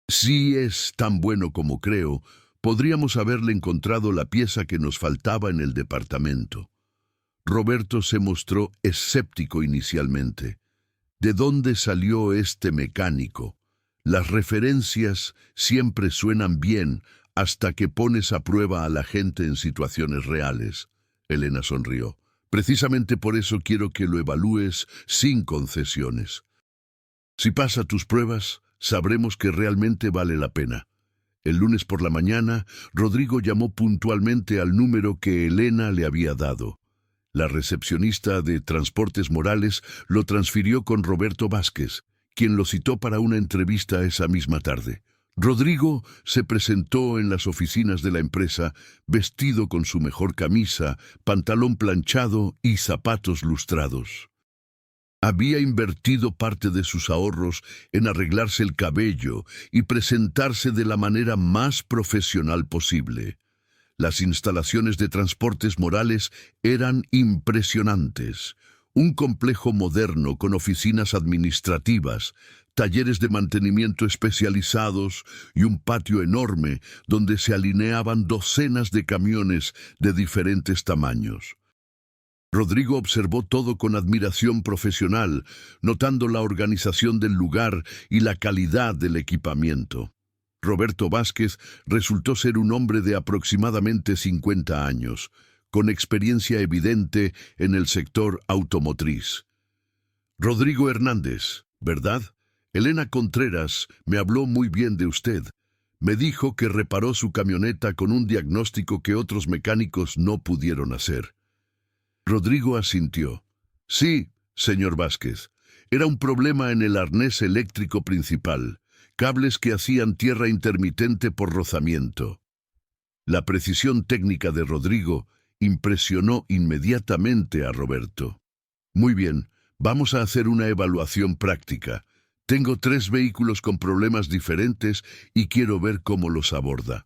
Si es tan bueno como creo, podríamos haberle encontrado la pieza que nos faltaba en el departamento. Roberto se mostró escéptico inicialmente. ¿De dónde salió este mecánico? Las referencias siempre suenan bien hasta que pones a prueba a la gente en situaciones reales. Elena sonrió. Precisamente por eso quiero que lo evalúes sin concesiones. Si pasa tus pruebas, sabremos que realmente vale la pena. El lunes por la mañana, Rodrigo llamó puntualmente al número que Elena le había dado. La recepcionista de Transportes Morales lo transfirió con Roberto Vázquez, quien lo citó para una entrevista esa misma tarde. Rodrigo se presentó en las oficinas de la empresa vestido con su mejor camisa, pantalón planchado y zapatos lustrados. Había invertido parte de sus ahorros en arreglarse el cabello y presentarse de la manera más profesional posible. Las instalaciones de Transportes Morales eran impresionantes. Un complejo moderno con oficinas administrativas, talleres de mantenimiento especializados y un patio enorme donde se alineaban docenas de camiones de diferentes tamaños. Rodrigo observó todo con admiración profesional, notando la organización del lugar y la calidad del equipamiento. Roberto Vázquez resultó ser un hombre de aproximadamente 50 años, con experiencia evidente en el sector automotriz. Rodrigo Hernández, ¿verdad? Elena Contreras me habló muy bien de usted. Me dijo que reparó su camioneta con un diagnóstico que otros mecánicos no pudieron hacer. Rodrigo asintió. Sí, señor Vázquez. Era un problema en el arnés eléctrico principal, cables que hacían tierra intermitente por rozamiento. La precisión técnica de Rodrigo impresionó inmediatamente a Roberto. Muy bien, vamos a hacer una evaluación práctica. Tengo 3 vehículos con problemas diferentes y quiero ver cómo los aborda.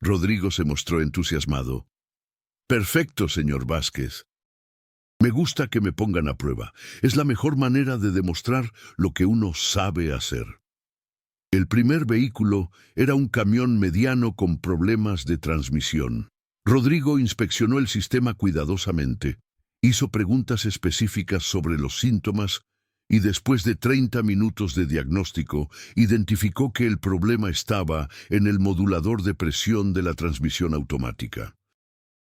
Rodrigo se mostró entusiasmado. Perfecto, señor Vázquez. Me gusta que me pongan a prueba. Es la mejor manera de demostrar lo que uno sabe hacer. El primer vehículo era un camión mediano con problemas de transmisión. Rodrigo inspeccionó el sistema cuidadosamente, hizo preguntas específicas sobre los síntomas y después de 30 minutos de diagnóstico, identificó que el problema estaba en el modulador de presión de la transmisión automática.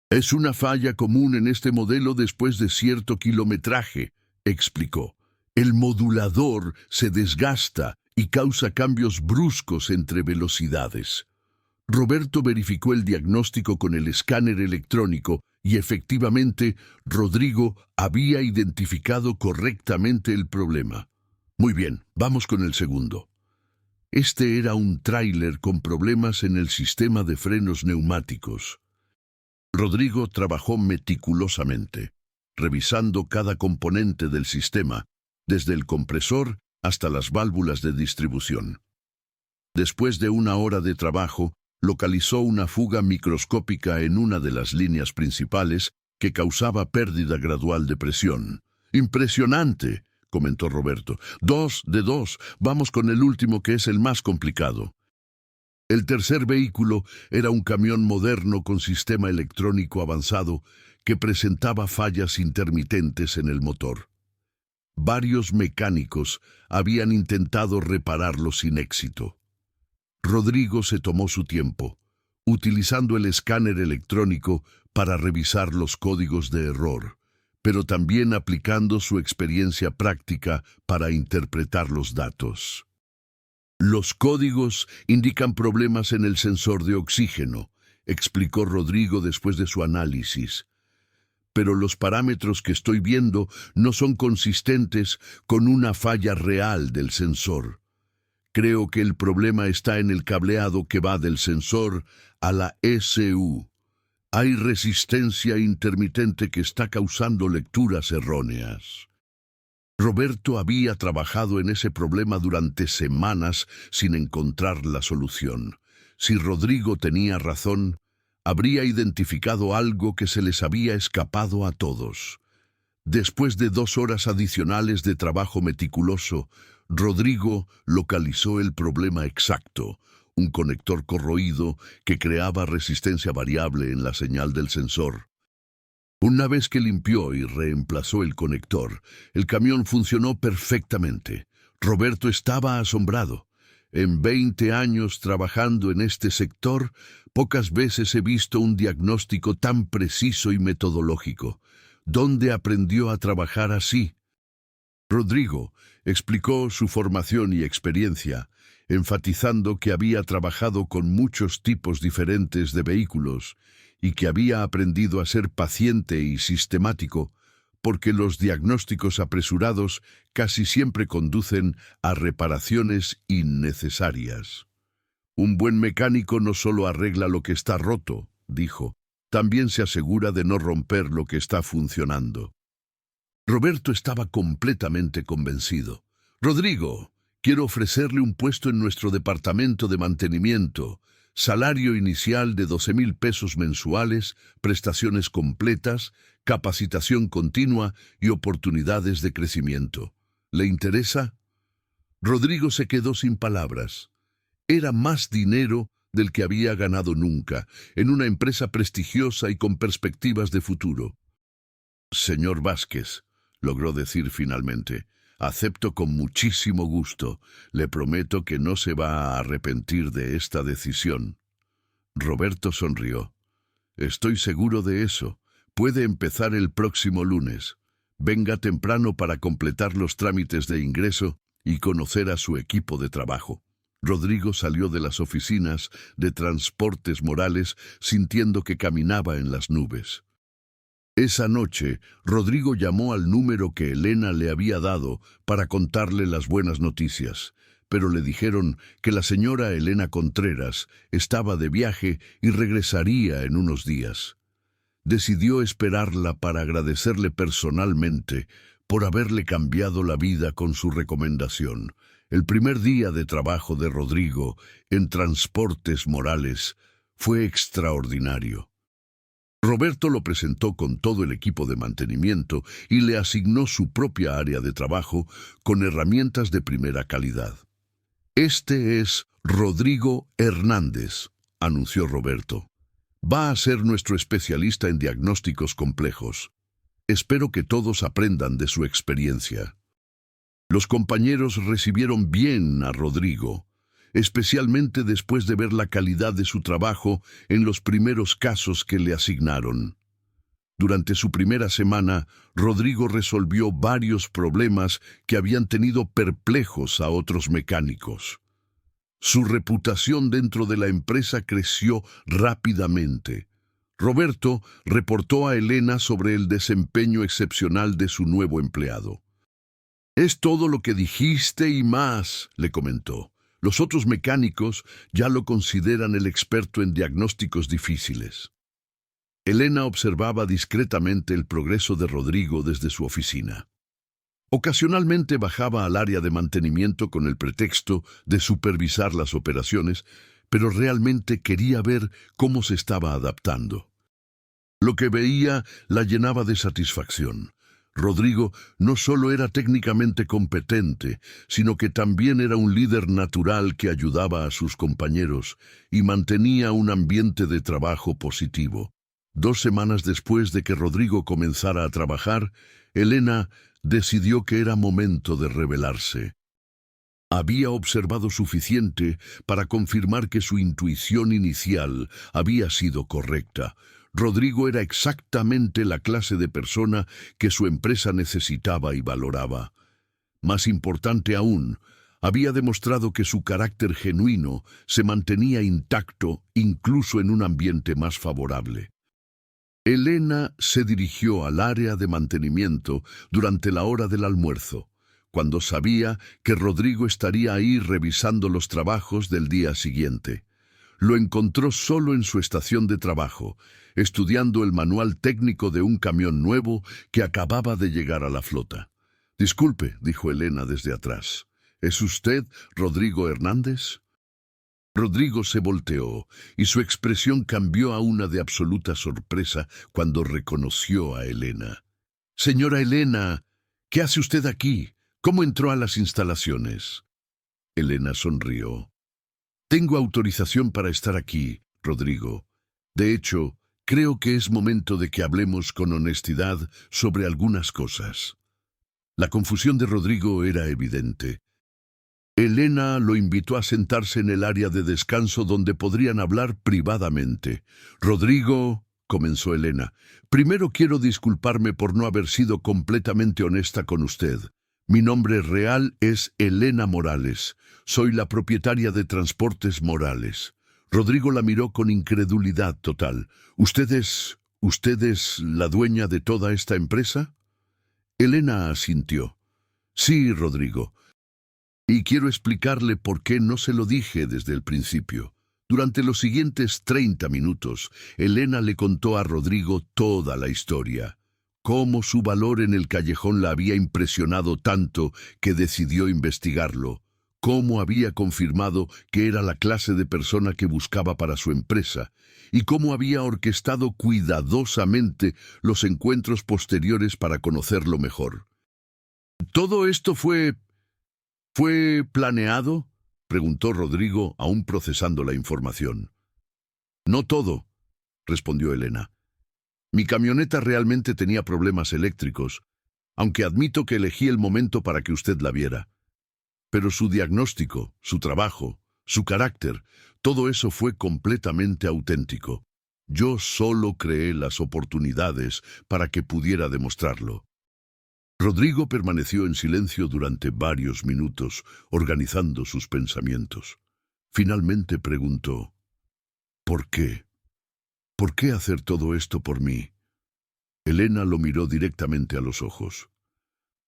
Es una falla común en este modelo después de cierto kilometraje, explicó. El modulador se desgasta y causa cambios bruscos entre velocidades. Roberto verificó el diagnóstico con el escáner electrónico y efectivamente Rodrigo había identificado correctamente el problema. Muy bien, vamos con el segundo. Este era un tráiler con problemas en el sistema de frenos neumáticos. Rodrigo trabajó meticulosamente, revisando cada componente del sistema, desde el compresor hasta las válvulas de distribución. Después de 1 hora de trabajo, localizó una fuga microscópica en una de las líneas principales que causaba pérdida gradual de presión. ¡Impresionante!, comentó Roberto. 2 de 2. Vamos con el último, que es el más complicado. El tercer vehículo era un camión moderno con sistema electrónico avanzado que presentaba fallas intermitentes en el motor. Varios mecánicos habían intentado repararlo sin éxito. Rodrigo se tomó su tiempo, utilizando el escáner electrónico para revisar los códigos de error, pero también aplicando su experiencia práctica para interpretar los datos. Los códigos indican problemas en el sensor de oxígeno, explicó Rodrigo después de su análisis. Pero los parámetros que estoy viendo no son consistentes con una falla real del sensor. Creo que el problema está en el cableado que va del sensor a la ECU. Hay resistencia intermitente que está causando lecturas erróneas. Roberto había trabajado en ese problema durante semanas sin encontrar la solución. Si Rodrigo tenía razón, habría identificado algo que se les había escapado a todos. Después de 2 horas adicionales de trabajo meticuloso, Rodrigo localizó el problema exacto, un conector corroído que creaba resistencia variable en la señal del sensor. Una vez que limpió y reemplazó el conector, el camión funcionó perfectamente. Roberto estaba asombrado. En 20 años trabajando en este sector, pocas veces he visto un diagnóstico tan preciso y metodológico. ¿Dónde aprendió a trabajar así? Rodrigo explicó su formación y experiencia, enfatizando que había trabajado con muchos tipos diferentes de vehículos y que había aprendido a ser paciente y sistemático, porque los diagnósticos apresurados casi siempre conducen a reparaciones innecesarias. Un buen mecánico no solo arregla lo que está roto, dijo, también se asegura de no romper lo que está funcionando. Roberto estaba completamente convencido. Rodrigo, quiero ofrecerle un puesto en nuestro departamento de mantenimiento, salario inicial de 12,000 pesos mensuales, prestaciones completas, capacitación continua y oportunidades de crecimiento. ¿Le interesa? Rodrigo se quedó sin palabras. Era más dinero del que había ganado nunca, en una empresa prestigiosa y con perspectivas de futuro. Señor Vázquez, logró decir finalmente, Acepto con muchísimo gusto. Le prometo que no se va a arrepentir de esta decisión. Roberto sonrió. Estoy seguro de eso. Puede empezar el próximo lunes. Venga temprano para completar los trámites de ingreso y conocer a su equipo de trabajo. Rodrigo salió de las oficinas de Transportes Morales sintiendo que caminaba en las nubes. Esa noche, Rodrigo llamó al número que Elena le había dado para contarle las buenas noticias, pero le dijeron que la señora Elena Contreras estaba de viaje y regresaría en unos días. Decidió esperarla para agradecerle personalmente por haberle cambiado la vida con su recomendación. El primer día de trabajo de Rodrigo en Transportes Morales fue extraordinario. Roberto lo presentó con todo el equipo de mantenimiento y le asignó su propia área de trabajo con herramientas de primera calidad. Este es Rodrigo Hernández, anunció Roberto. Va a ser nuestro especialista en diagnósticos complejos. Espero que todos aprendan de su experiencia. Los compañeros recibieron bien a Rodrigo, especialmente después de ver la calidad de su trabajo en los primeros casos que le asignaron. Durante su primera semana, Rodrigo resolvió varios problemas que habían tenido perplejos a otros mecánicos. Su reputación dentro de la empresa creció rápidamente. Roberto reportó a Elena sobre el desempeño excepcional de su nuevo empleado. «Es todo lo que dijiste y más», le comentó. «Los otros mecánicos ya lo consideran el experto en diagnósticos difíciles». Elena observaba discretamente el progreso de Rodrigo desde su oficina. Ocasionalmente bajaba al área de mantenimiento con el pretexto de supervisar las operaciones, pero realmente quería ver cómo se estaba adaptando. Lo que veía la llenaba de satisfacción. Rodrigo no solo era técnicamente competente, sino que también era un líder natural que ayudaba a sus compañeros y mantenía un ambiente de trabajo positivo. 2 semanas después de que Rodrigo comenzara a trabajar, Elena decidió que era momento de rebelarse. Había observado suficiente para confirmar que su intuición inicial había sido correcta. Rodrigo era exactamente la clase de persona que su empresa necesitaba y valoraba. Más importante aún, había demostrado que su carácter genuino se mantenía intacto incluso en un ambiente más favorable. Elena se dirigió al área de mantenimiento durante la hora del almuerzo, cuando sabía que Rodrigo estaría ahí revisando los trabajos del día siguiente. Lo encontró solo en su estación de trabajo, estudiando el manual técnico de un camión nuevo que acababa de llegar a la flota. «Disculpe», dijo Elena desde atrás. «¿Es usted Rodrigo Hernández?» Rodrigo se volteó y su expresión cambió a una de absoluta sorpresa cuando reconoció a Elena. «Señora Elena, ¿qué hace usted aquí? ¿Cómo entró a las instalaciones?» Elena sonrió. «Tengo autorización para estar aquí, Rodrigo. De hecho, creo que es momento de que hablemos con honestidad sobre algunas cosas». La confusión de Rodrigo era evidente. Elena lo invitó a sentarse en el área de descanso donde podrían hablar privadamente. «Rodrigo», comenzó Elena, «primero quiero disculparme por no haber sido completamente honesta con usted. Mi nombre real es Elena Morales. Soy la propietaria de Transportes Morales». Rodrigo la miró con incredulidad total. ¿Usted es la dueña de toda esta empresa?» Elena asintió. «Sí, Rodrigo. Y quiero explicarle por qué no se lo dije desde el principio». Durante los siguientes 30 minutos, Elena le contó a Rodrigo toda la historia. Cómo su valor en el callejón la había impresionado tanto que decidió investigarlo. Cómo había confirmado que era la clase de persona que buscaba para su empresa. Y cómo había orquestado cuidadosamente los encuentros posteriores para conocerlo mejor. «¿Todo esto fue planeado?», preguntó Rodrigo, aún procesando la información. «No todo», respondió Elena. «Mi camioneta realmente tenía problemas eléctricos, aunque admito que elegí el momento para que usted la viera. Pero su diagnóstico, su trabajo, su carácter, todo eso fue completamente auténtico. Yo solo creé las oportunidades para que pudiera demostrarlo. Rodrigo permaneció en silencio durante varios minutos, organizando sus pensamientos. Finalmente preguntó, ¿por qué? ¿Por qué hacer todo esto por mí? Elena lo miró directamente a los ojos.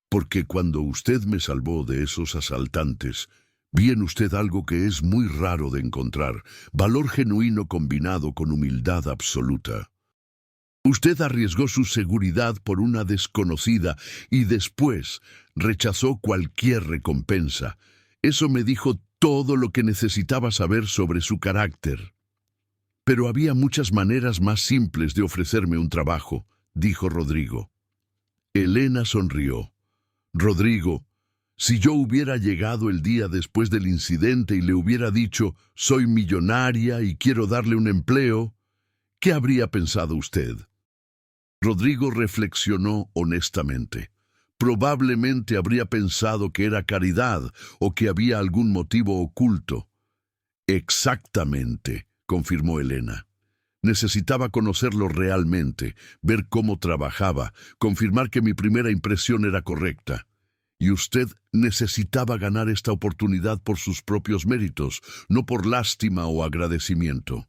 Porque cuando usted me salvó de esos asaltantes, vi en usted algo que es muy raro de encontrar, valor genuino combinado con humildad absoluta. Usted arriesgó su seguridad por una desconocida y después rechazó cualquier recompensa. Eso me dijo todo lo que necesitaba saber sobre su carácter. Pero había muchas maneras más simples de ofrecerme un trabajo, dijo Rodrigo. Elena sonrió. Rodrigo, si yo hubiera llegado el día después del incidente y le hubiera dicho, soy millonaria y quiero darle un empleo, ¿qué habría pensado usted? Rodrigo reflexionó honestamente. Probablemente habría pensado que era caridad o que había algún motivo oculto. Exactamente, confirmó Elena. Necesitaba conocerlo realmente, ver cómo trabajaba, confirmar que mi primera impresión era correcta. Y usted necesitaba ganar esta oportunidad por sus propios méritos, no por lástima o agradecimiento.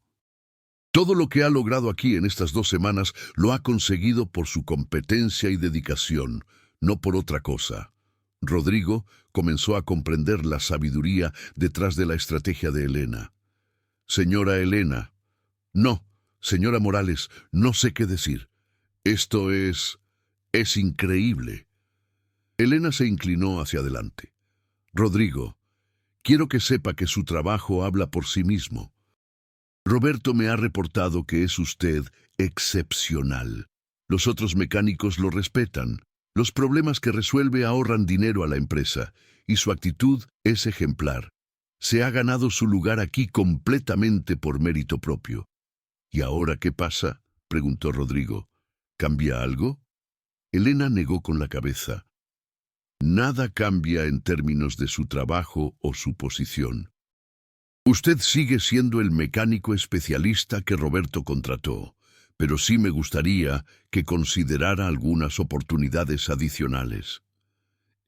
Todo lo que ha logrado aquí en estas 2 semanas lo ha conseguido por su competencia y dedicación, no por otra cosa. Rodrigo comenzó a comprender la sabiduría detrás de la estrategia de Elena. Señora Elena, no, señora Morales, no sé qué decir. Esto es increíble. Elena se inclinó hacia adelante. Rodrigo, quiero que sepa que su trabajo habla por sí mismo. Roberto me ha reportado que es usted excepcional. Los otros mecánicos lo respetan. Los problemas que resuelve ahorran dinero a la empresa, y su actitud es ejemplar. Se ha ganado su lugar aquí completamente por mérito propio. ¿Y ahora qué pasa?, preguntó Rodrigo. ¿Cambia algo? Elena negó con la cabeza. Nada cambia en términos de su trabajo o su posición. Usted sigue siendo el mecánico especialista que Roberto contrató, pero sí me gustaría que considerara algunas oportunidades adicionales.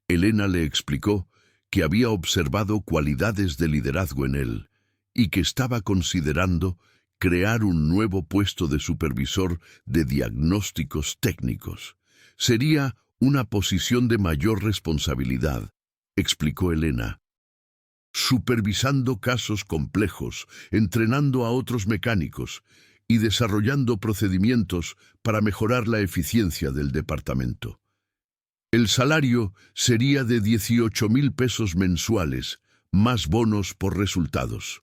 Elena le explicó que había observado cualidades de liderazgo en él y que estaba considerando crear un nuevo puesto de supervisor de diagnósticos técnicos. Sería una posición de mayor responsabilidad, explicó Elena. Supervisando casos complejos, entrenando a otros mecánicos y desarrollando procedimientos para mejorar la eficiencia del departamento. El salario sería de 18,000 pesos mensuales, más bonos por resultados.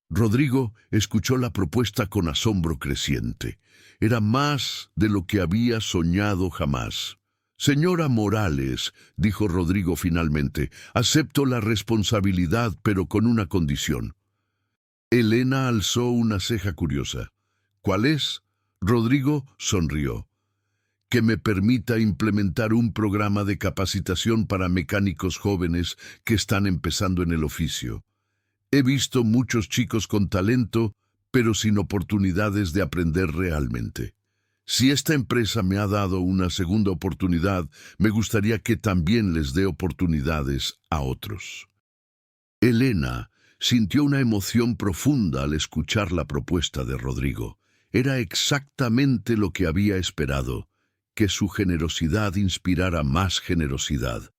Rodrigo escuchó la propuesta con asombro creciente. Era más de lo que había soñado jamás. Señora Morales, dijo Rodrigo finalmente, acepto la responsabilidad, pero con una condición. Elena alzó una ceja curiosa. ¿Cuál es? Rodrigo sonrió. Que me permita implementar un programa de capacitación para mecánicos jóvenes que están empezando en el oficio. He visto muchos chicos con talento, pero sin oportunidades de aprender realmente. Si esta empresa me ha dado una segunda oportunidad, me gustaría que también les dé oportunidades a otros. Elena sintió una emoción profunda al escuchar la propuesta de Rodrigo. Era exactamente lo que había esperado, que su generosidad inspirara más generosidad.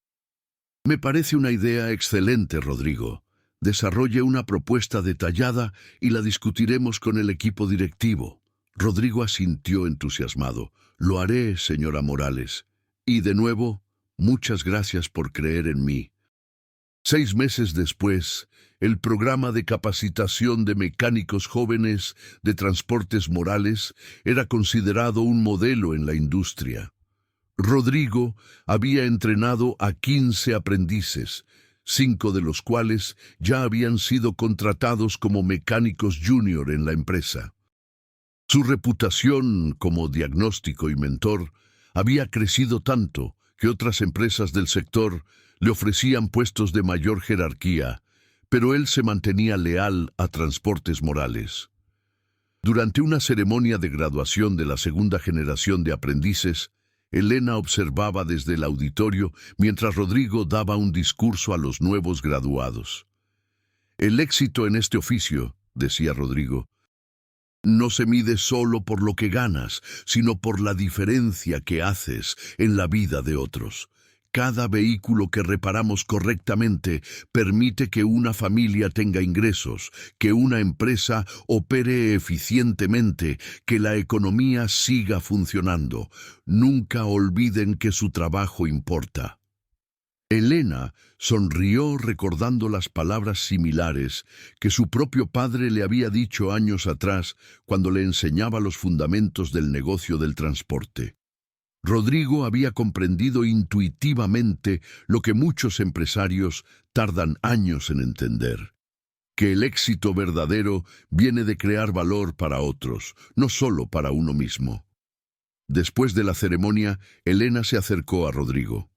Me parece una idea excelente, Rodrigo. Desarrolle una propuesta detallada y la discutiremos con el equipo directivo. Rodrigo asintió entusiasmado. Lo haré, señora Morales. Y de nuevo, muchas gracias por creer en mí. 6 meses después, el programa de capacitación de mecánicos jóvenes de Transportes Morales era considerado un modelo en la industria. Rodrigo había entrenado a 15 aprendices, 5 de los cuales ya habían sido contratados como mecánicos junior en la empresa. Su reputación como diagnóstico y mentor había crecido tanto que otras empresas del sector le ofrecían puestos de mayor jerarquía, pero él se mantenía leal a Transportes Morales. Durante una ceremonia de graduación de la segunda generación de aprendices, Elena observaba desde el auditorio mientras Rodrigo daba un discurso a los nuevos graduados. El éxito en este oficio, decía Rodrigo, no se mide solo por lo que ganas, sino por la diferencia que haces en la vida de otros. Cada vehículo que reparamos correctamente permite que una familia tenga ingresos, que una empresa opere eficientemente, que la economía siga funcionando. Nunca olviden que su trabajo importa. Elena sonrió recordando las palabras similares que su propio padre le había dicho años atrás cuando le enseñaba los fundamentos del negocio del transporte. Rodrigo había comprendido intuitivamente lo que muchos empresarios tardan años en entender, que el éxito verdadero viene de crear valor para otros, no solo para uno mismo. Después de la ceremonia, Elena se acercó a Rodrigo.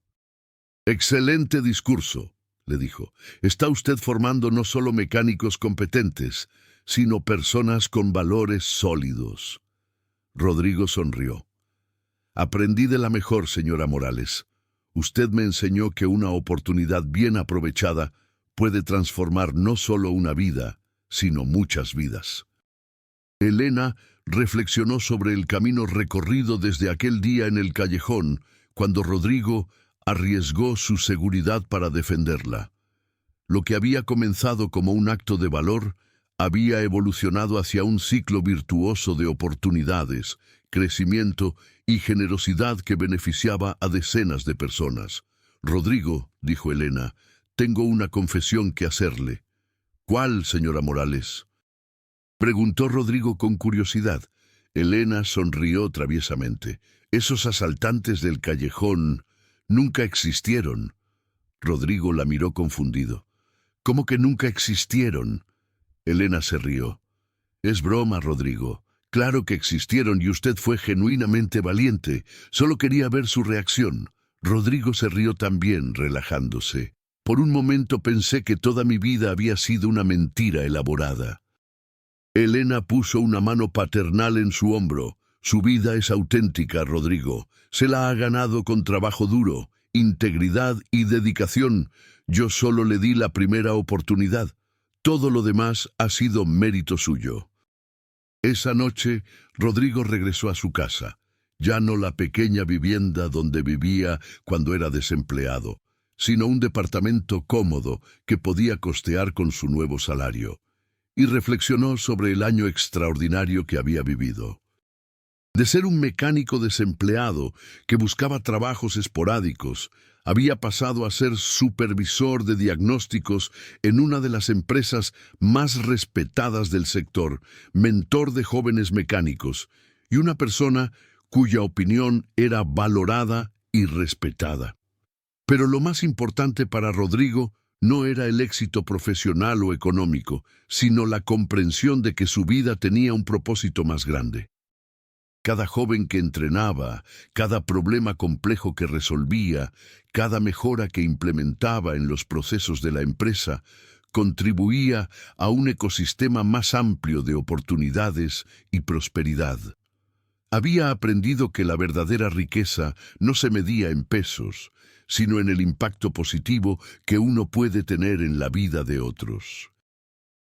«Excelente discurso», le dijo. «Está usted formando no solo mecánicos competentes, sino personas con valores sólidos». Rodrigo sonrió. «Aprendí de la mejor, señora Morales. Usted me enseñó que una oportunidad bien aprovechada puede transformar no solo una vida, sino muchas vidas». Elena reflexionó sobre el camino recorrido desde aquel día en el callejón, cuando Rodrigo arriesgó su seguridad para defenderla. Lo que había comenzado como un acto de valor había evolucionado hacia un ciclo virtuoso de oportunidades, crecimiento y generosidad que beneficiaba a decenas de personas. «Rodrigo», dijo Elena, «tengo una confesión que hacerle». «¿Cuál, señora Morales?», preguntó Rodrigo con curiosidad. Elena sonrió traviesamente. «Esos asaltantes del callejón nunca existieron». Rodrigo la miró confundido. «¿Cómo que nunca existieron?». Elena se rió. «Es broma, Rodrigo. Claro que existieron y usted fue genuinamente valiente. Solo quería ver su reacción». Rodrigo se rió también, relajándose. «Por un momento pensé que toda mi vida había sido una mentira elaborada». Elena puso una mano paternal en su hombro. «Su vida es auténtica, Rodrigo. Se la ha ganado con trabajo duro, integridad y dedicación. Yo solo le di la primera oportunidad. Todo lo demás ha sido mérito suyo». Esa noche, Rodrigo regresó a su casa. Ya no la pequeña vivienda donde vivía cuando era desempleado, sino un departamento cómodo que podía costear con su nuevo salario. Y reflexionó sobre el año extraordinario que había vivido. De ser un mecánico desempleado que buscaba trabajos esporádicos, había pasado a ser supervisor de diagnósticos en una de las empresas más respetadas del sector, mentor de jóvenes mecánicos, y una persona cuya opinión era valorada y respetada. Pero lo más importante para Rodrigo no era el éxito profesional o económico, sino la comprensión de que su vida tenía un propósito más grande. Cada joven que entrenaba, cada problema complejo que resolvía, cada mejora que implementaba en los procesos de la empresa, contribuía a un ecosistema más amplio de oportunidades y prosperidad. Había aprendido que la verdadera riqueza no se medía en pesos, sino en el impacto positivo que uno puede tener en la vida de otros.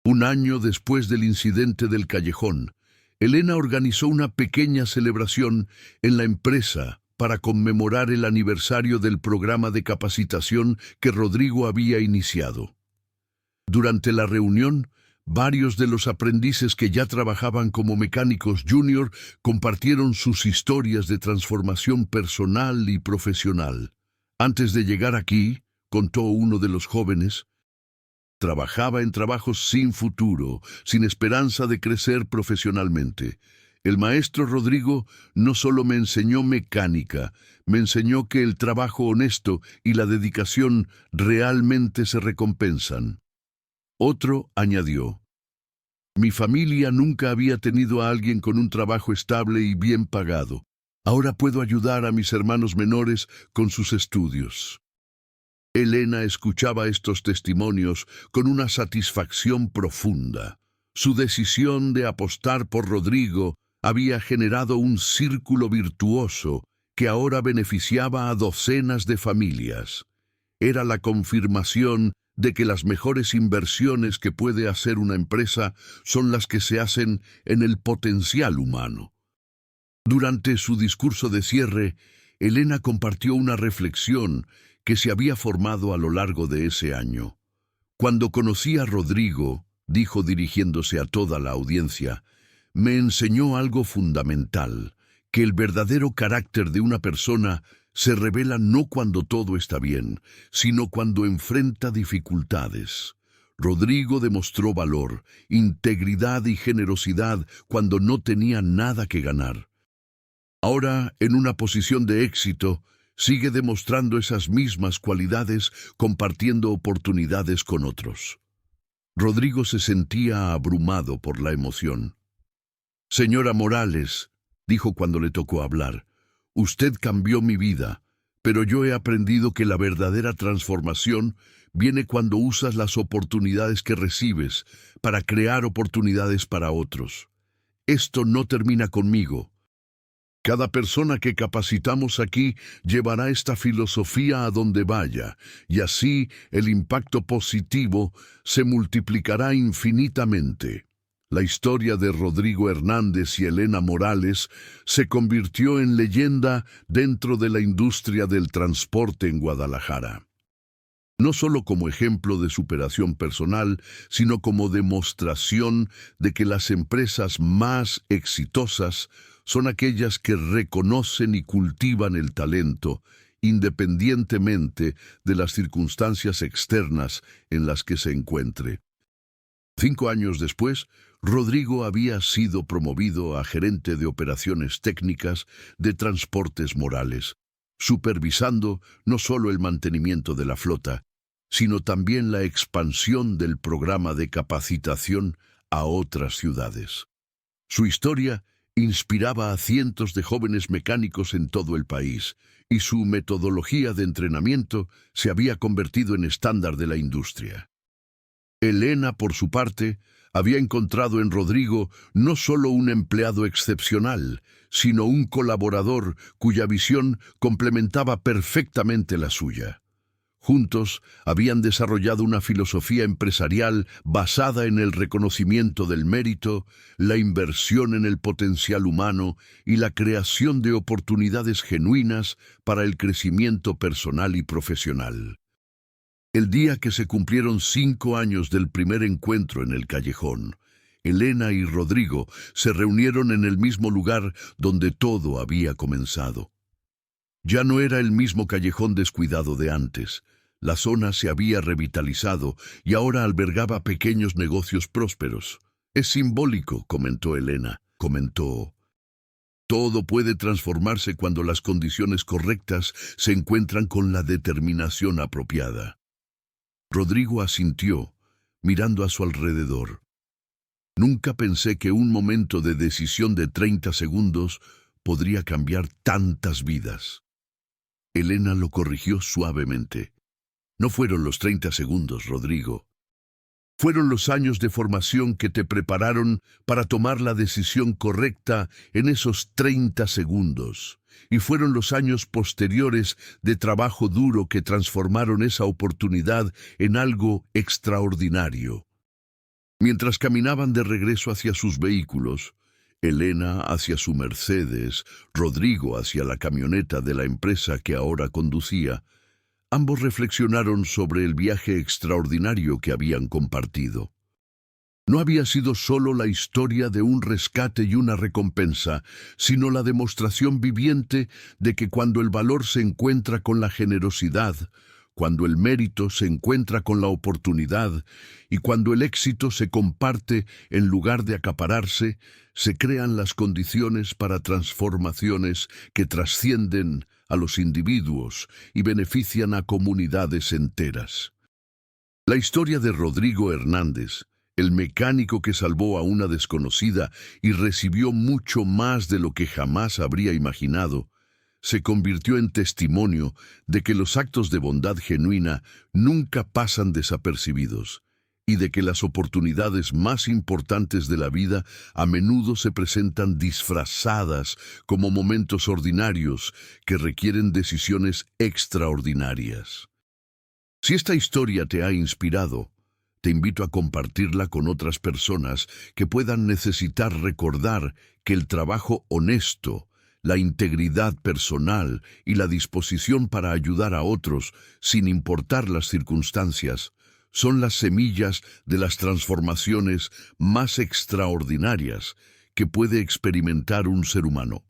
Un año después del incidente del callejón, Elena organizó una pequeña celebración en la empresa para conmemorar el aniversario del programa de capacitación que Rodrigo había iniciado. Durante la reunión, varios de los aprendices que ya trabajaban como mecánicos junior compartieron sus historias de transformación personal y profesional. «Antes de llegar aquí», contó uno de los jóvenes, «trabajaba en trabajos sin futuro, sin esperanza de crecer profesionalmente. El maestro Rodrigo no solo me enseñó mecánica, me enseñó que el trabajo honesto y la dedicación realmente se recompensan». Otro añadió, «Mi familia nunca había tenido a alguien con un trabajo estable y bien pagado. Ahora puedo ayudar a mis hermanos menores con sus estudios. Elena escuchaba estos testimonios con una satisfacción profunda. Su decisión de apostar por Rodrigo había generado un círculo virtuoso que ahora beneficiaba a docenas de familias. Era la confirmación de que las mejores inversiones que puede hacer una empresa son las que se hacen en el potencial humano. Durante su discurso de cierre, Elena compartió una reflexión que se había formado a lo largo de ese año. Cuando conocí a Rodrigo, dijo dirigiéndose a toda la audiencia, me enseñó algo fundamental, que el verdadero carácter de una persona se revela no cuando todo está bien, sino cuando enfrenta dificultades. Rodrigo demostró valor, integridad y generosidad cuando no tenía nada que ganar. Ahora, en una posición de éxito, sigue demostrando esas mismas cualidades compartiendo oportunidades con otros. Rodrigo se sentía abrumado por la emoción. Señora Morales, dijo cuando le tocó hablar, usted cambió mi vida, pero yo he aprendido que la verdadera transformación viene cuando usas las oportunidades que recibes para crear oportunidades para otros. Esto no termina conmigo. Cada persona que capacitamos aquí llevará esta filosofía a donde vaya, y así el impacto positivo se multiplicará infinitamente. La historia de Rodrigo Hernández y Elena Morales se convirtió en leyenda dentro de la industria del transporte en Guadalajara. No solo como ejemplo de superación personal, sino como demostración de que las empresas más exitosas son aquellas que reconocen y cultivan el talento, independientemente de las circunstancias externas en las que se encuentre. 5 años después, Rodrigo había sido promovido a gerente de operaciones técnicas de Transportes Morales, supervisando no solo el mantenimiento de la flota, sino también la expansión del programa de capacitación a otras ciudades. Su historia inspiraba a cientos de jóvenes mecánicos en todo el país, y su metodología de entrenamiento se había convertido en estándar de la industria. Elena, por su parte, había encontrado en Rodrigo no solo un empleado excepcional, sino un colaborador cuya visión complementaba perfectamente la suya. Juntos habían desarrollado una filosofía empresarial basada en el reconocimiento del mérito, la inversión en el potencial humano y la creación de oportunidades genuinas para el crecimiento personal y profesional. El día que se cumplieron 5 años del primer encuentro en el callejón, Elena y Rodrigo se reunieron en el mismo lugar donde todo había comenzado. Ya no era el mismo callejón descuidado de antes. La zona se había revitalizado y ahora albergaba pequeños negocios prósperos. Es simbólico, comentó Elena. Todo puede transformarse cuando las condiciones correctas se encuentran con la determinación apropiada. Rodrigo asintió, mirando a su alrededor. Nunca pensé que un momento de decisión de 30 segundos podría cambiar tantas vidas. Elena lo corrigió suavemente. No fueron los 30 segundos, Rodrigo. Fueron los años de formación que te prepararon para tomar la decisión correcta en esos 30 segundos. Y fueron los años posteriores de trabajo duro que transformaron esa oportunidad en algo extraordinario. Mientras caminaban de regreso hacia sus vehículos, Elena hacia su Mercedes, Rodrigo hacia la camioneta de la empresa que ahora conducía, ambos reflexionaron sobre el viaje extraordinario que habían compartido. No había sido solo la historia de un rescate y una recompensa, sino la demostración viviente de que cuando el valor se encuentra con la generosidad, cuando el mérito se encuentra con la oportunidad y cuando el éxito se comparte en lugar de acapararse, se crean las condiciones para transformaciones que trascienden a los individuos y benefician a comunidades enteras. La historia de Rodrigo Hernández, El mecánico que salvó a una desconocida y recibió mucho más de lo que jamás habría imaginado, se convirtió en testimonio de que los actos de bondad genuina nunca pasan desapercibidos y de que las oportunidades más importantes de la vida a menudo se presentan disfrazadas como momentos ordinarios que requieren decisiones extraordinarias. Si esta historia te ha inspirado, te invito a compartirla con otras personas que puedan necesitar recordar que el trabajo honesto, la integridad personal y la disposición para ayudar a otros, sin importar las circunstancias, son las semillas de las transformaciones más extraordinarias que puede experimentar un ser humano.